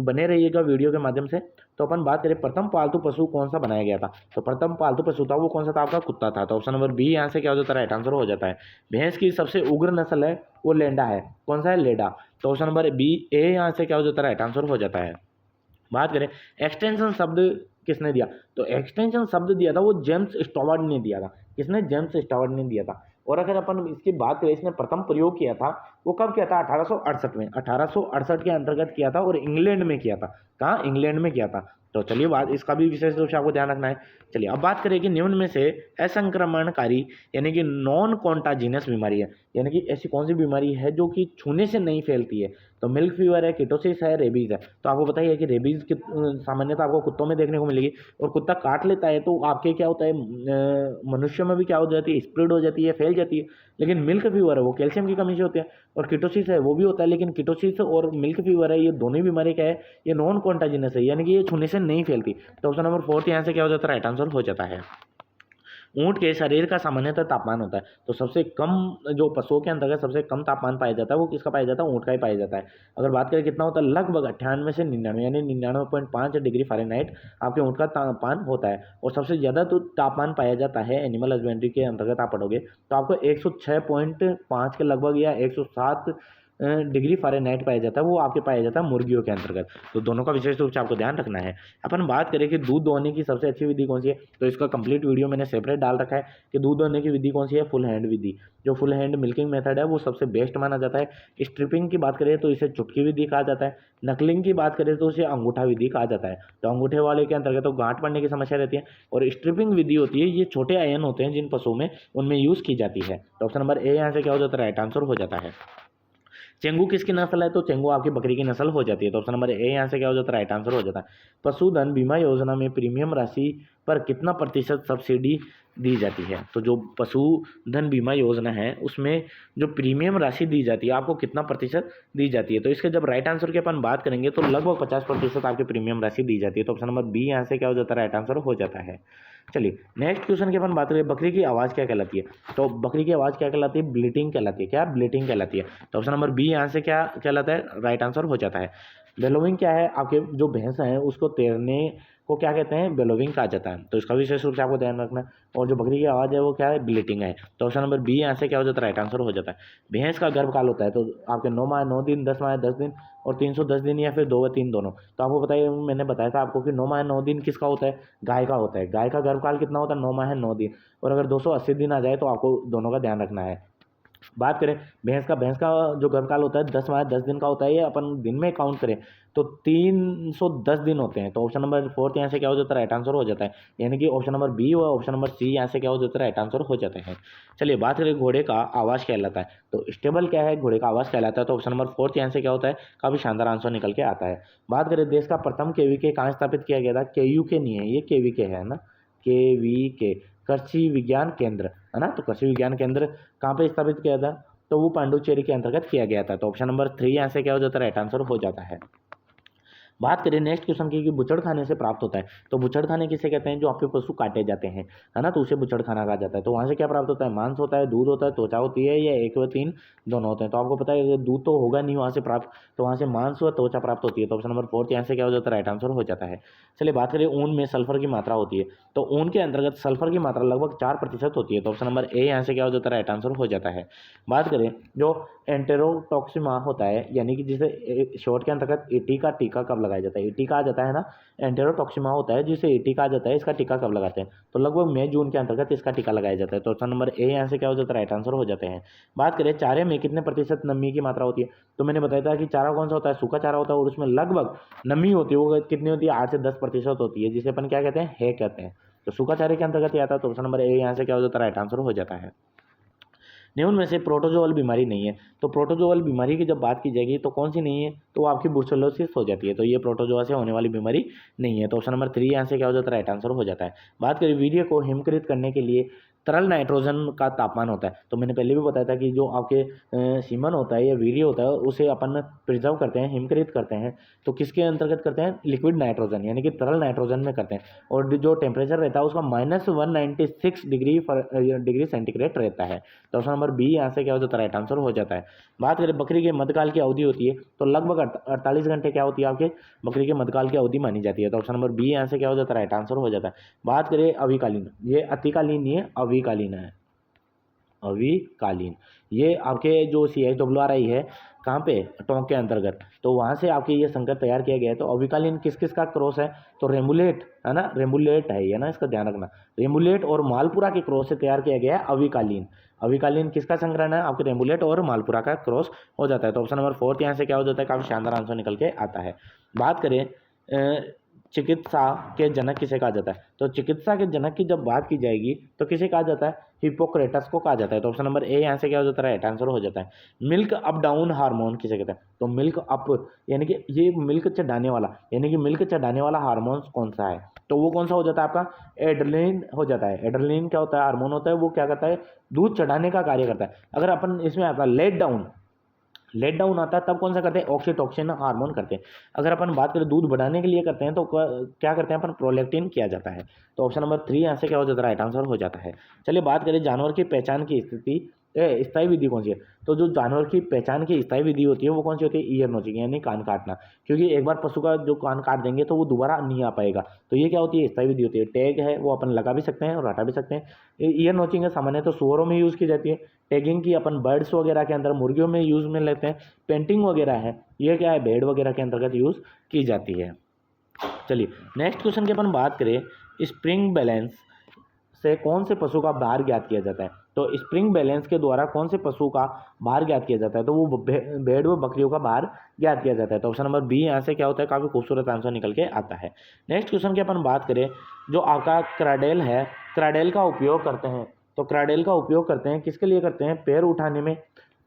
बने रहिएगा वीडियो के माध्यम से। तो अपन बात करें प्रथम पालतू पशु कौन सा बनाया गया था? तो प्रथम पालतू पशु था वो कौन सा था? आपका कुत्ता था। तो ऑप्शन नंबर बी यहाँ से क्या हो जाता है? राइट आंसर हो जाता है। भैंस की सबसे उग्र नस्ल है वो लेंडा है। कौन सा है? लेडा। तो ऑप्शन नंबर बी ए यहाँ से क्या हो जाता है? राइट आंसर हो जाता है। बात करें एक्सटेंशन शब्द किसने दिया? तो एक्सटेंशन शब्द दिया था वो जेम्स स्टुअर्ट ने दिया था। किसने? जेम्स स्टुअर्ट ने दिया था। और अगर अपन इसकी बात करें इसने प्रथम प्रयोग किया था वो कब किया था? 1868 में। 1868 के अंतर्गत किया था और इंग्लैंड में किया था। कहाँ? इंग्लैंड में किया था। तो चलिए बात इसका भी विशेष रूप से आपको ध्यान रखना है। चलिए अब बात करें कि निम्न में से असंक्रमणकारी यानी कि नॉन कॉन्टाजिनस बीमारी है, यानी कि ऐसी कौन सी बीमारी है जो कि छूने से नहीं फैलती है? तो मिल्क फीवर है, किटोसिस है, रेबीज है। तो आपको पता ही है कि रेबीज की सामान्यतः आपको कुत्तों में देखने को मिलेगी और कुत्ता काट लेता है तो आपके क्या होता है, मनुष्य में भी क्या हो जाती है? स्प्रेड हो जाती है, फैल जाती है। लेकिन मिल्क फीवर है वो कैल्शियम की कमी से होती है, और किटोसिस है वो भी होता है, लेकिन किटोसिस और मिल्क फीवर है ये दोनों बीमारी क्या है? ये नॉन कॉन्टाजिनस है, यानी कि ये छूने से नहीं फैलती। तो ऑप्शन नंबर 4 यहाँ से क्या हो जाता है? राइट आंसर हो जाता है। ऊंट के शरीर का सामान्यतः तापमान होता है। तो सबसे कम जो पशुओं के अंतर्गत सबसे कम तापमान पाया जाता है वो किसका पाया जाता है? ऊंट का ही पाया जाता है। अगर बात करें कितना होता है? लगभग 98 से 99 यानी 99.5 डिग्री फ़ारेनहाइट आपके ऊंट का तापमान होता है। और सबसे ज़्यादा तो तापमान पाया जाता है एनिमल हस्बेंड्री के अंतर्गत आप पढ़ोगे तो आपको 106.5 के लगभग या 107 डिग्री फ़ारेनहाइट पाया जाता है, वो आपके पाया जाता है मुर्गियों के अंतर्गत। तो दोनों का विशेष रूप से आपको ध्यान रखना है। अपन बात करें कि दूध दोहने की सबसे अच्छी विधि कौन सी है? तो इसका कंप्लीट वीडियो मैंने सेपरेट डाल रखा है कि दूध दोहने की विधि कौन सी है? फुल हैंड विधि। जो फुल हैंड मिल्किंग मेथड है वो सबसे बेस्ट माना जाता है। स्ट्रिपिंग की बात करें तो इसे चुटकी विधि कहा जाता है। नकलिंग की बात करें तो उसे अंगूठा विधि कहा जाता है। तो अंगूठे वाले के अंतर्गत तो गांठ पड़ने की समस्या रहती है, और स्ट्रिपिंग विधि होती है ये छोटे आयन होते हैं जिन पशुओं में उनमें यूज़ की जाती है। तो ऑप्शन नंबर ए यहाँ से क्या हो जाता है? राइट आंसर हो जाता है। चेंगू किसकी नस्ल है? तो चेंगू आपकी बकरी की नस्ल हो जाती है। तो ऑप्शन नंबर ए यहाँ से क्या हो जाता है? राइट आंसर हो जाता है। पशुधन बीमा योजना में प्रीमियम राशि पर कितना प्रतिशत सब्सिडी दी जाती है? तो जो पशुधन बीमा योजना है उसमें जो प्रीमियम राशि दी जाती है आपको कितना प्रतिशत दी जाती है? तो इसके जब राइट आंसर की अपन बात करेंगे तो लगभग 50% आपकी प्रीमियम राशि दी जाती है। तो ऑप्शन नंबर बी यहाँ से क्या हो जाता है? राइट आंसर हो जाता है। चलिए नेक्स्ट क्वेश्चन की अपन बात करें, बकरी की आवाज़ क्या कहलाती है? तो बकरी की आवाज़ क्या कहलाती है? ब्लीटिंग कहलाती है। क्या? ब्लीटिंग कहलाती है। तो ऑप्शन नंबर बी यहाँ से क्या कहलाता है? राइट आंसर हो जाता है। बेलोविंग क्या है? आपके जो भैंस हैं उसको तैरने को क्या कहते हैं? बेलोविंग कहा जाता है। तो इसका विशेष रूप से आपको ध्यान रखना है। और जो बकरी की आवाज़ है वो क्या है? ब्लीटिंग है। तो ऑप्शन नंबर बी यहाँ से क्या हो जाता है? राइट आंसर हो जाता है। भैंस का गर्भकाल होता है तो आपके 9 माह 9 दिन, 10 माह 10 दिन और 310 दिन, या फिर 2 व 3 दोनों। तो आपको बताइए, मैंने बताया था आपको कि 9 माह 9 दिन किसका होता है? गाय का होता है। गाय का गर्भकाल कितना होता है? 9 माह 9 दिन। और अगर 280 दिन आ जाए तो आपको दोनों का ध्यान रखना है। बात करें भैंस का जो गर्भकाल होता है 10 का होता है, ये अपन दिन में काउंट करें तो 310 दिन होते हैं। तो ऑप्शन नंबर 4 यहाँ से क्या हो जाता है, राइट आंसर हो जाता है, यानी कि ऑप्शन नंबर बी और ऑप्शन नंबर सी यहाँ से क्या हो जाता है, राइट आंसर हो जाते हैं। चलिए बात करें घोड़े का आवाज़ कहलाता है, तो स्टेबल क्या है, घोड़े का आवाज़ कहलाता है, तो ऑप्शन नंबर 4 यहाँ से क्या होता है, काफ़ी शानदार आंसर निकल के आता है। बात करें देश का प्रथम केवीके कहाँ स्थापित किया गया था, केयूके नहीं है, ये केवीके है ना, केवीके कृषि विज्ञान केंद्र है ना। तो कृषि विज्ञान केंद्र कहाँ पे स्थापित किया था, तो वो पांडुचेरी के अंतर्गत किया गया था। तो ऑप्शन नंबर 3 यहाँ से क्या हो जाता है, राइट आंसर हो जाता है। बात करें नेक्स्ट क्वेश्चन की कि बुचड़ खाने से प्राप्त होता है, तो बुचड़ खाने किसे कहते हैं, जो आपके पशु काटे जाते हैं है ना, तो उसे बुचड़ खाना कहा जाता है। तो वहाँ से क्या प्राप्त होता है, मांस होता है, दूध होता है, त्वचा होती है, या एक व तीन दोनों होते हैं। तो आपको पता है दूध तो होगा नहीं वहाँ से प्राप्त, तो वहाँ से मांस व त्वचा प्राप्त होती है। तो ऑप्शन नंबर 4 यहाँ से क्या हो जाता है, राइट आंसर हो जाता है। चलिए बात करें ऊन में सल्फर की मात्रा होती है, तो ऊन के अंतर्गत सल्फर की मात्रा लगभग 4% होती है। तो ऑप्शन नंबर ए यहाँ से क्या हो जाता है, राइट आंसर हो जाता है। बात करें जो एंटेरोटॉक्सिमा होता है, यानी कि जिसे शॉर्ट के अंतर्गत एटी का टीका कब लगाया जाता है, एटी कहा जाता है ना, एंटेरोटॉक्सिमा होता है जिसे एटी कहा जाता है, इसका टीका कब लगाते हैं, तो लगभग मई जून के अंतर्गत इसका टीका लगाया जाता है। तो ऑप्शन नंबर ए यहाँ से क्या हो जाता है, राइट आंसर हो जाते हैं। बात करें चारे में कितने प्रतिशत नमी की मात्रा होती है, तो मैंने बताया था कि चारा कौन सा होता है, सूखा चारा होता है, और उसमें लगभग नमी होती है, वो कितनी होती है, 8 से 10% होती है, जिसे अपन क्या कहते हैं, है कहते हैं। तो सूखा चारे के अंतर्गत ही आता है। तो ऑप्शन नंबर ए यहाँ से क्या हो जाता है, राइट आंसर हो जाता है। निम्न में से प्रोटोजोअल बीमारी नहीं है, तो प्रोटोजोअल बीमारी की जब बात की जाएगी तो कौन सी नहीं है, तो वो आपकी ब्रुसेलोसिस हो जाती है, तो ये प्रोटोजोआ से होने वाली बीमारी नहीं है। तो ऑप्शन नंबर 3 यहाँ से क्या हो जाता है, राइट आंसर हो जाता है। बात करें वीर्य को हिमकृत करने के लिए तरल नाइट्रोजन का तापमान होता है, तो मैंने पहले भी बताया था कि जो आपके सीमन होता है या वीर्य होता है उसे अपन प्रिजर्व करते हैं, हिमकृत करते हैं, तो किसके अंतर्गत करते हैं, लिक्विड नाइट्रोजन यानी कि तरल नाइट्रोजन में करते हैं, और जो टेम्परेचर रहता है उसका -196 डिग्री सेंटीग्रेड रहता है। तो ऑप्शन नंबर बी यहाँ से क्या हो जाता है, राइट आंसर हो जाता है। बात करें बकरी के मध्यकाल की अवधि होती है, तो लगभग 48 घंटे क्या होती है आपके बकरी के मध्यकाल की अवधि मानी जाती है। तो ऑप्शन नंबर बी यहाँ से क्या हो जाता है, राइट आंसर हो जाता है। बात करें अविकालीन, ये अतिकालीन नहीं है, अविकालीन है, अविकालीन। ये आपके जो CHRI है कहाँ पे, टोंक के अंतर्गत, तो वहाँ से आपके ये संकर तैयार किया गया है। तो अविकालीन किस किस का क्रॉस है, तो रेमुलेट है ना, रेमुलेट है ये ना, इसका ध्यान रखना, रेमुलेट और मालपुरा के क्रॉस से तैयार किया गया है अविकालीन। अविकालीन किसका संग्रहण है, आपके रेमुलेट और मालपुरा का क्रॉस हो जाता है। तो ऑप्शन नंबर 4 यहाँ से क्या हो जाता है, काफ़ी शानदार आंसर निकल के आता है। बात करें चिकित्सा के जनक किसे कहा जाता है, तो चिकित्सा के जनक की जब बात की जाएगी तो किसे कहा जाता है, हिपोक्रेटस को कहा जाता है। तो ऑप्शन नंबर ए यहाँ से क्या हो जाता है, राइट आंसर हो जाता है। मिल्क अप डाउन हार्मोन किसे कहते हैं, तो मिल्क अप यानी कि ये मिल्क चढ़ाने वाला, यानी कि मिल्क चढ़ाने वाला हार्मोन कौन सा है, तो वो कौन सा हो जाता है आपका, एड्रेलिन हो जाता है। एड्रेलिन क्या होता है, हार्मोन होता है, वो क्या करता है, दूध चढ़ाने का कार्य करता है। अगर अपन इसमें आता है लेट डाउन आता है तब कौन सा करते हैं, ऑक्सीटोसिन हार्मोन करते हैं। अगर अपन बात करें दूध बढ़ाने के लिए करते हैं तो क्या करते हैं अपन, प्रोलैक्टिन किया जाता है। तो ऑप्शन नंबर 3 यहाँ से क्या हो जाता है, राइट आंसर हो जाता है। चलिए बात करें जानवर की पहचान की स्थिति स्थायी विधि कौन सी है, तो जो जानवर की पहचान की स्थायी विधि होती है वो कौन सी होती है, ईयर नोचिंग यानी कान काटना, क्योंकि एक बार पशु का जो कान काट देंगे तो वो दोबारा नहीं आ पाएगा। तो ये क्या होती है, स्थायी विधि होती है। टैग है वो अपन लगा भी सकते हैं और हटा भी सकते हैं। ईयर नोचिंग है सामान्य तो सुअरों में यूज़ की जाती है। टैगिंग की अपन बर्ड्स वगैरह के अंदर, मुर्गियों में यूज़ में लेते हैं। पेंटिंग वगैरह है ये क्या है, भेड़ वगैरह के अंतर्गत यूज़ की जाती है। चलिए नेक्स्ट क्वेश्चन की अपन बात करें, स्प्रिंग बैलेंस से कौन से पशु का भार ज्ञात किया जाता है, तो स्प्रिंग बैलेंस के द्वारा कौन से पशु का भार ज्ञात किया जाता है, तो वो भेड़ व बकरियों का भार ज्ञात किया जाता है। तो ऑप्शन नंबर बी यहाँ से क्या होता है, काफ़ी खूबसूरत आंसर निकल के आता है। नेक्स्ट क्वेश्चन की अपन बात करें, जो आपका क्राडेल है, क्राडेल का उपयोग करते हैं, तो क्राडेल का उपयोग करते हैं किसके लिए करते हैं, पैर उठाने में,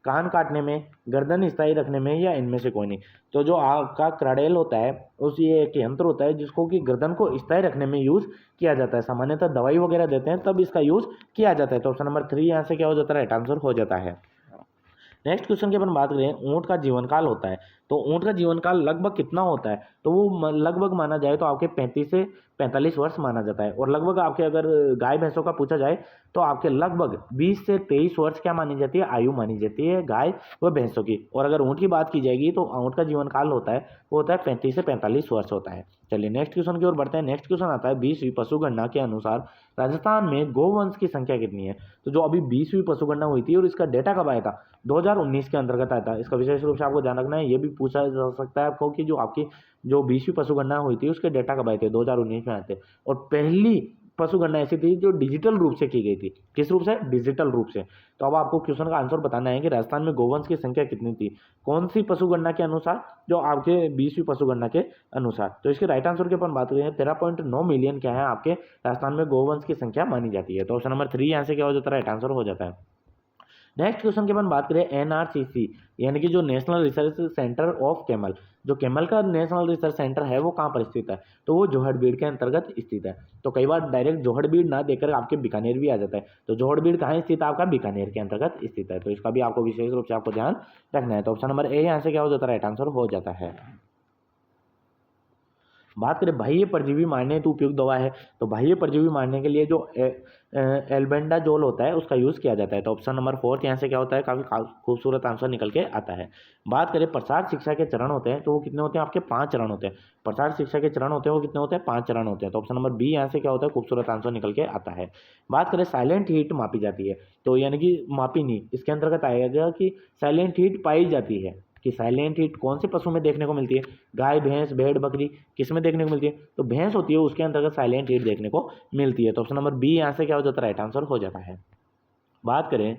कान काटने में, गर्दन स्थायी रखने में, या इनमें से कोई नहीं। तो जो आपका क्राडेल होता है उस ये एक यंत्र होता है जिसको कि गर्दन को स्थायी रखने में यूज़ किया जाता है। सामान्यतः दवाई वगैरह देते हैं तब इसका यूज़ किया जाता है। तो ऑप्शन नंबर 3 यहाँ से क्या हो जाता है, राइट आंसर हो जाता है। नेक्स्ट क्वेश्चन की अपन बात करें, ऊँट का जीवन काल होता है, तो ऊँट का जीवन काल लगभग कितना होता है, तो वो लगभग माना जाए तो आपके 35 से 45 वर्ष माना जाता है। और लगभग आपके अगर गाय भैंसों का पूछा जाए तो आपके लगभग 20 से 23 वर्ष क्या मानी जाती है, आयु मानी जाती है गाय व भैंसों की। और अगर ऊँट की बात की जाएगी तो ऊँट का जीवन काल होता है वो होता है 35 से 45 वर्ष होता है। चलिए नेक्स्ट क्वेश्चन की ओर बढ़ते हैं। नेक्स्ट क्वेश्चन आता है 20वीं पशुगणना के अनुसार राजस्थान में गौवंश की संख्या कितनी है, तो जो अभी 20वीं पशुगणना हुई थी और इसका डेटा कब आया था, 2019 के अंतर्गत आया था। इसका विशेष रूप से आपको ध्यान रखना है, ये भी पूछा जा सकता है आपको कि जो आपकी जो 20वीं पशुगणना हुई थी उसके डेटा कब आए थे, 2019 में आए थे। और पहली पशुगणना ऐसी थी जो डिजिटल रूप से की गई थी। किस रूप से? डिजिटल रूप से। तो अब आपको क्वेश्चन का आंसर बताना है कि राजस्थान में गोवंश की संख्या कितनी थी, कौन सी पशुगणना के अनुसार? जो आपके 20वीं पशुगणना के अनुसार। तो इसके राइट आंसर के अपन बात करें 13.9 मिलियन क्या है आपके राजस्थान में गोवंश की संख्या मानी जाती है। तो ऑप्शन नंबर 3 यहाँ से क्या हो जाता है? राइट आंसर हो जाता है। नेक्स्ट क्वेश्चन के अपन बात करें एनआरसीसी यानी कि जो national research centre of camel, जो कैमल का नेशनल रिसर्च सेंटर है वो कहाँ पर स्थित है? तो वो जोहड़बीड़ के अंतर्गत स्थित है। तो कई बार डायरेक्ट जोहड़बीड़ ना देकर आपके बीकानेर भी आ जाता है। तो जोहड़बीड़ कहाँ स्थित है? आपका बीकानेर के अंतर्गत स्थित है। तो इसका भी आपको विशेष रूप से आपको ध्यान रखना है। तो ऑप्शन नंबर ए यहाँ से क्या हो जाता है? राइट आंसर हो जाता है। बात करें बाह्य परजीवी मारने हेतु उपयुक्त दवा है, तो बाह्य परजीवी मारने के लिए जो एल्बेंडाजोल होता है उसका यूज़ किया जाता है। तो ऑप्शन नंबर 4 यहाँ से क्या होता है? काफ़ी खूबसूरत आंसर निकल के आता है। बात करें प्रसार शिक्षा के चरण होते हैं, तो वो कितने होते हैं? आपके 5 चरण होते हैं। प्रसार शिक्षा के चरण होते हैं वो कितने होते हैं? 5 चरण होते हैं। तो ऑप्शन नंबर बी यहाँ से क्या होता है? खूबसूरत आंसर निकल के आता है। बात करें साइलेंट हीट मापी जाती है, तो यानी कि मापी नहीं, इसके अंतर्गत आएगा कि साइलेंट हीट पाई जाती है कि साइलेंट हीट कौन से पशु में देखने को मिलती है? गाय, भैंस, भेड़, बकरी, किस में देखने को मिलती है? तो भैंस होती है उसके अंतर्गत साइलेंट हीट देखने को मिलती है। तो ऑप्शन नंबर बी यहाँ से क्या हो जाता है? राइट आंसर हो जाता है। बात करें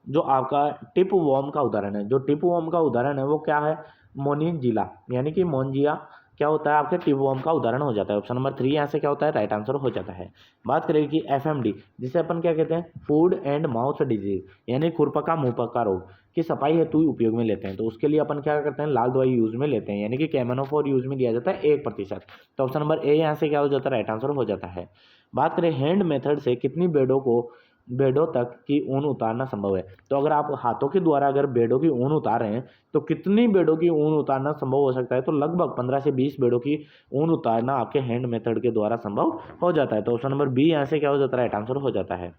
जो आपका टिप वॉर्म का उदाहरण है, जो टिप वॉर्म का उदाहरण है वो क्या है? मोनिजिला यानी कि मोनजिया क्या होता है? आपके टिप वॉर्म का उदाहरण हो जाता है। ऑप्शन नंबर 3 यहाँ से क्या होता है? राइट आंसर हो जाता है। बात करें कि एफएमडी जिसे अपन क्या कहते हैं? फूड एंड माउथ डिजीज यानी खुरपका मुंहपका रोग की सफाई हेतु उपयोग में लेते हैं। तो उसके लिए अपन क्या करते हैं? लाल दवाई यूज में लेते हैं यानी कि कैमनोफोर यूज में लिया जाता है 1%। तो ऑप्शन नंबर ए यहाँ से क्या हो जाता है? राइट आंसर हो जाता है। बात करें हैंड मेथड से कितनी बेडों तक की ऊन उतारना संभव है, तो अगर आप हाथों के द्वारा अगर बेडों की ऊन उतार रहे हैं तो कितनी बेडों की ऊन उतारना संभव हो सकता है? तो लगभग 15 से 20 बेडों की ऊन उतारना आपके हैंड मेथड के द्वारा संभव हो जाता है। तो ऑप्शन नंबर बी यहाँ से क्या हो जाता है? राइट आंसर हो जाता है।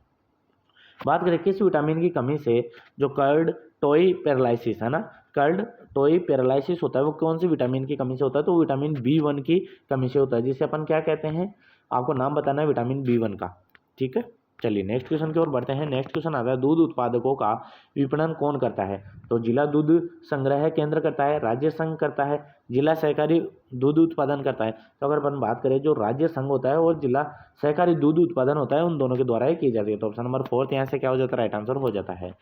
बात करें किस विटामिन की कमी से जो कर्ड टोई पैरालिसिस है ना, कर्ड टोई पैरालिसिस होता है वो कौन सी विटामिन की कमी से होता है? तो विटामिन B1 की कमी से होता है, जिसे अपन क्या कहते हैं? आपको नाम बताना है विटामिन B1 का। ठीक है, चलिए नेक्स्ट क्वेश्चन की ओर बढ़ते हैं। नेक्स्ट क्वेश्चन आता है दूध उत्पादकों का विपणन कौन करता है? तो जिला दूध संग्रह केंद्र करता है, राज्य संघ करता है, जिला सहकारी दूध उत्पादन करता है। तो अगर अपन बात करें जो राज्य संघ होता है और जिला सहकारी दूध उत्पादन होता है उन दोनों के द्वारा ही की जाती है। तो ऑप्शन नंबर 4 यहाँ से क्या हो जाता है? राइट आंसर हो जाता है।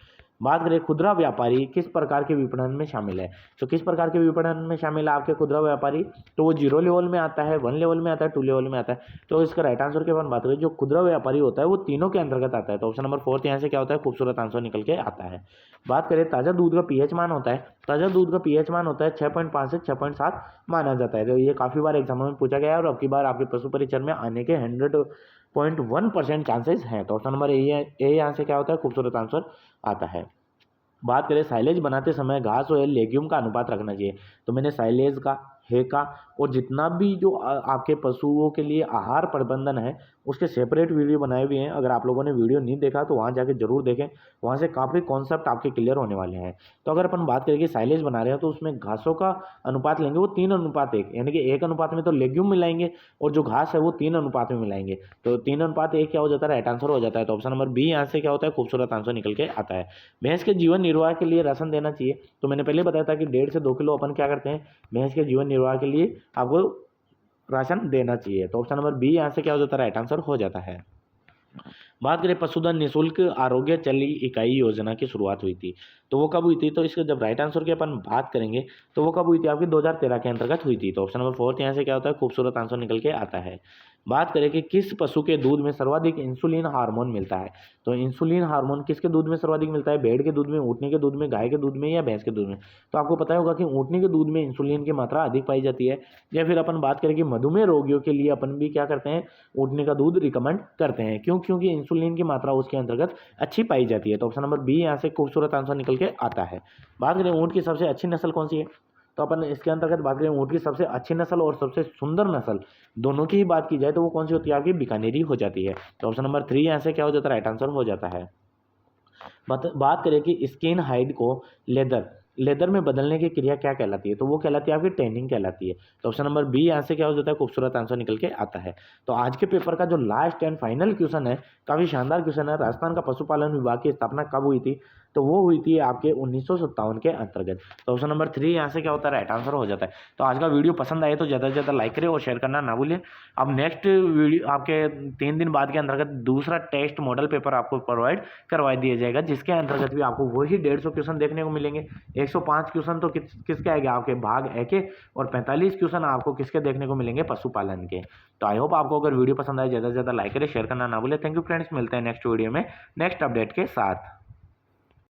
बात करें खुदरा व्यापारी किस प्रकार के विपणन में शामिल है, तो किस प्रकार के विपणन में शामिल है आपके खुदरा व्यापारी? तो वो 0 लेवल में आता है, 1 लेवल में आता है, 2 लेवल में आता है। तो इसका राइट आंसर की अपन बात करें जो खुदरा व्यापारी होता है वो तीनों के अंतर्गत आता है। तो ऑप्शन नंबर 4 यहाँ से क्या होता है? खूबसूरत आंसर निकल के आता है। बात करें ताज़ा दूध का पीएच मान होता है, ताज़ा दूध का पीएच मान होता है 6.5 से 6.7 माना जाता है। तो ये काफ़ी बार एग्जाम में पूछा गया है और अब की बार आपके पशु परिचर में आने के 100.1% चांसेस हैं। तो ऑप्शन नंबर ए यहाँ से क्या होता है? खूबसूरत आंसर आता है। बात करें साइलेज बनाते समय घास और लेग्यूम का अनुपात रखना चाहिए, तो मैंने साइलेज का, है का और जितना भी जो आपके पशुओं के लिए आहार प्रबंधन है उसके सेपरेट वीडियो बनाए हुए हैं। अगर आप लोगों ने वीडियो नहीं देखा तो वहाँ जाके जरूर देखें, वहाँ से काफ़ी कॉन्सेप्ट आपके क्लियर होने वाले हैं। तो अगर अपन बात करें कि साइलेज बना रहे हैं तो उसमें घासों का अनुपात लेंगे वो 3:1 यानी कि 1 अनुपात में तो लेग्यूम मिलाएंगे और जो घास है वो 3 अनुपात में मिलाएंगे। तो 3:1 क्या हो जाता है? राइट आंसर हो जाता है। तो ऑप्शन नंबर बी यहाँ से क्या होता है? खूबसूरत आंसर निकल के आता है। भैंस के जीवन निर्वाह के लिए राशन देना चाहिए, तो मैंने पहले बताया था कि 1.5 से 2 किलो अपन क्या करते हैं? भैंस के जीवन निर्वाह के लिए आपको राशन देना चाहिए। तो ऑप्शन नंबर बी यहाँ से क्या हो जाता है? राइट आंसर हो जाता है। बात करें पशुधन निःशुल्क आरोग्य चली इकाई योजना की शुरुआत हुई थी, तो वो कब हुई थी? तो इसके जब राइट आंसर की अपन बात करेंगे तो वो कब हुई थी? आपकी 2013 के अंतर्गत हुई थी। तो ऑप्शन नंबर 4 यहाँ से क्या होता है? खूबसूरत आंसर निकल के आता है। बात करें कि किस पशु के दूध में सर्वाधिक इंसुलिन हार्मोन मिलता है, तो इंसुलिन हार्मोन किसके दूध में सर्वाधिक मिलता है? भेड़ के दूध में, ऊँटनी के दूध में, गाय के दूध में या भैंस के दूध में? तो आपको पता होगा कि ऊँटनी के दूध में इंसुलिन की मात्रा अधिक पाई जाती है। या फिर अपन बात करें कि मधुमेह रोगियों के लिए अपन भी क्या करते हैं? ऊँटनी का दूध रिकमेंड करते हैं। क्यों? क्योंकि इंसुलिन की मात्रा उसके अंतर्गत अच्छी पाई जाती है। तो ऑप्शन नंबर बी यहाँ से खूबसूरत आंसर निकल के आता है। बात करें ऊँट की सबसे अच्छी नस्ल कौन सी है, तो अपन इसके अंतर्गत बात करें ऊँट की सबसे अच्छी नस्ल और सबसे सुंदर नस्ल दोनों की ही बात की जाए तो वो कौन सी होती है? आपकी बीकानेरी हो जाती है। तो ऑप्शन नंबर 3 यहाँ से क्या हो जाता है? राइट आंसर हो जाता है। बात करें कि स्किन हाइड को लेदर में बदलने की क्रिया क्या कहलाती है, तो वो कहलाती है आपकी टैनिंग कहलाती है। तो ऑप्शन नंबर बी यहाँ से क्या हो जाता है? खूबसूरत आंसर निकल के आता है। तो आज के पेपर का जो लास्ट एंड फाइनल क्वेश्चन है, काफ़ी शानदार क्वेश्चन है। राजस्थान का पशुपालन विभाग की स्थापना कब हुई थी? तो वो हुई थी आपके 1957 के अंतर्गत। तो ऑप्शन नंबर 3 यहाँ से क्या होता है, राइट आंसर हो जाता है। तो आज का वीडियो पसंद आए तो ज़्यादा से ज़्यादा लाइक करें और शेयर करना ना भूलें। अब नेक्स्ट वीडियो आपके 3 दिन बाद के अंतर्गत दूसरा टेस्ट मॉडल पेपर आपको प्रोवाइड करवा दिया जाएगा, जिसके अंतर्गत भी आपको वही 150 क्वेश्चन देखने को मिलेंगे। 105 क्वेश्चन तो किसके आएंगे, आपके भाग ए के, और 45 क्वेश्चन आपको किसके देखने को मिलेंगे, पशुपालन के। तो आई होप आपको अगर वीडियो पसंद आए ज़्यादा से ज़्यादा लाइक करें, शेयर करना ना भूलें। थैंक यू फ्रेंड्स, मिलते हैं नेक्स्ट वीडियो में नेक्स्ट अपडेट के साथ।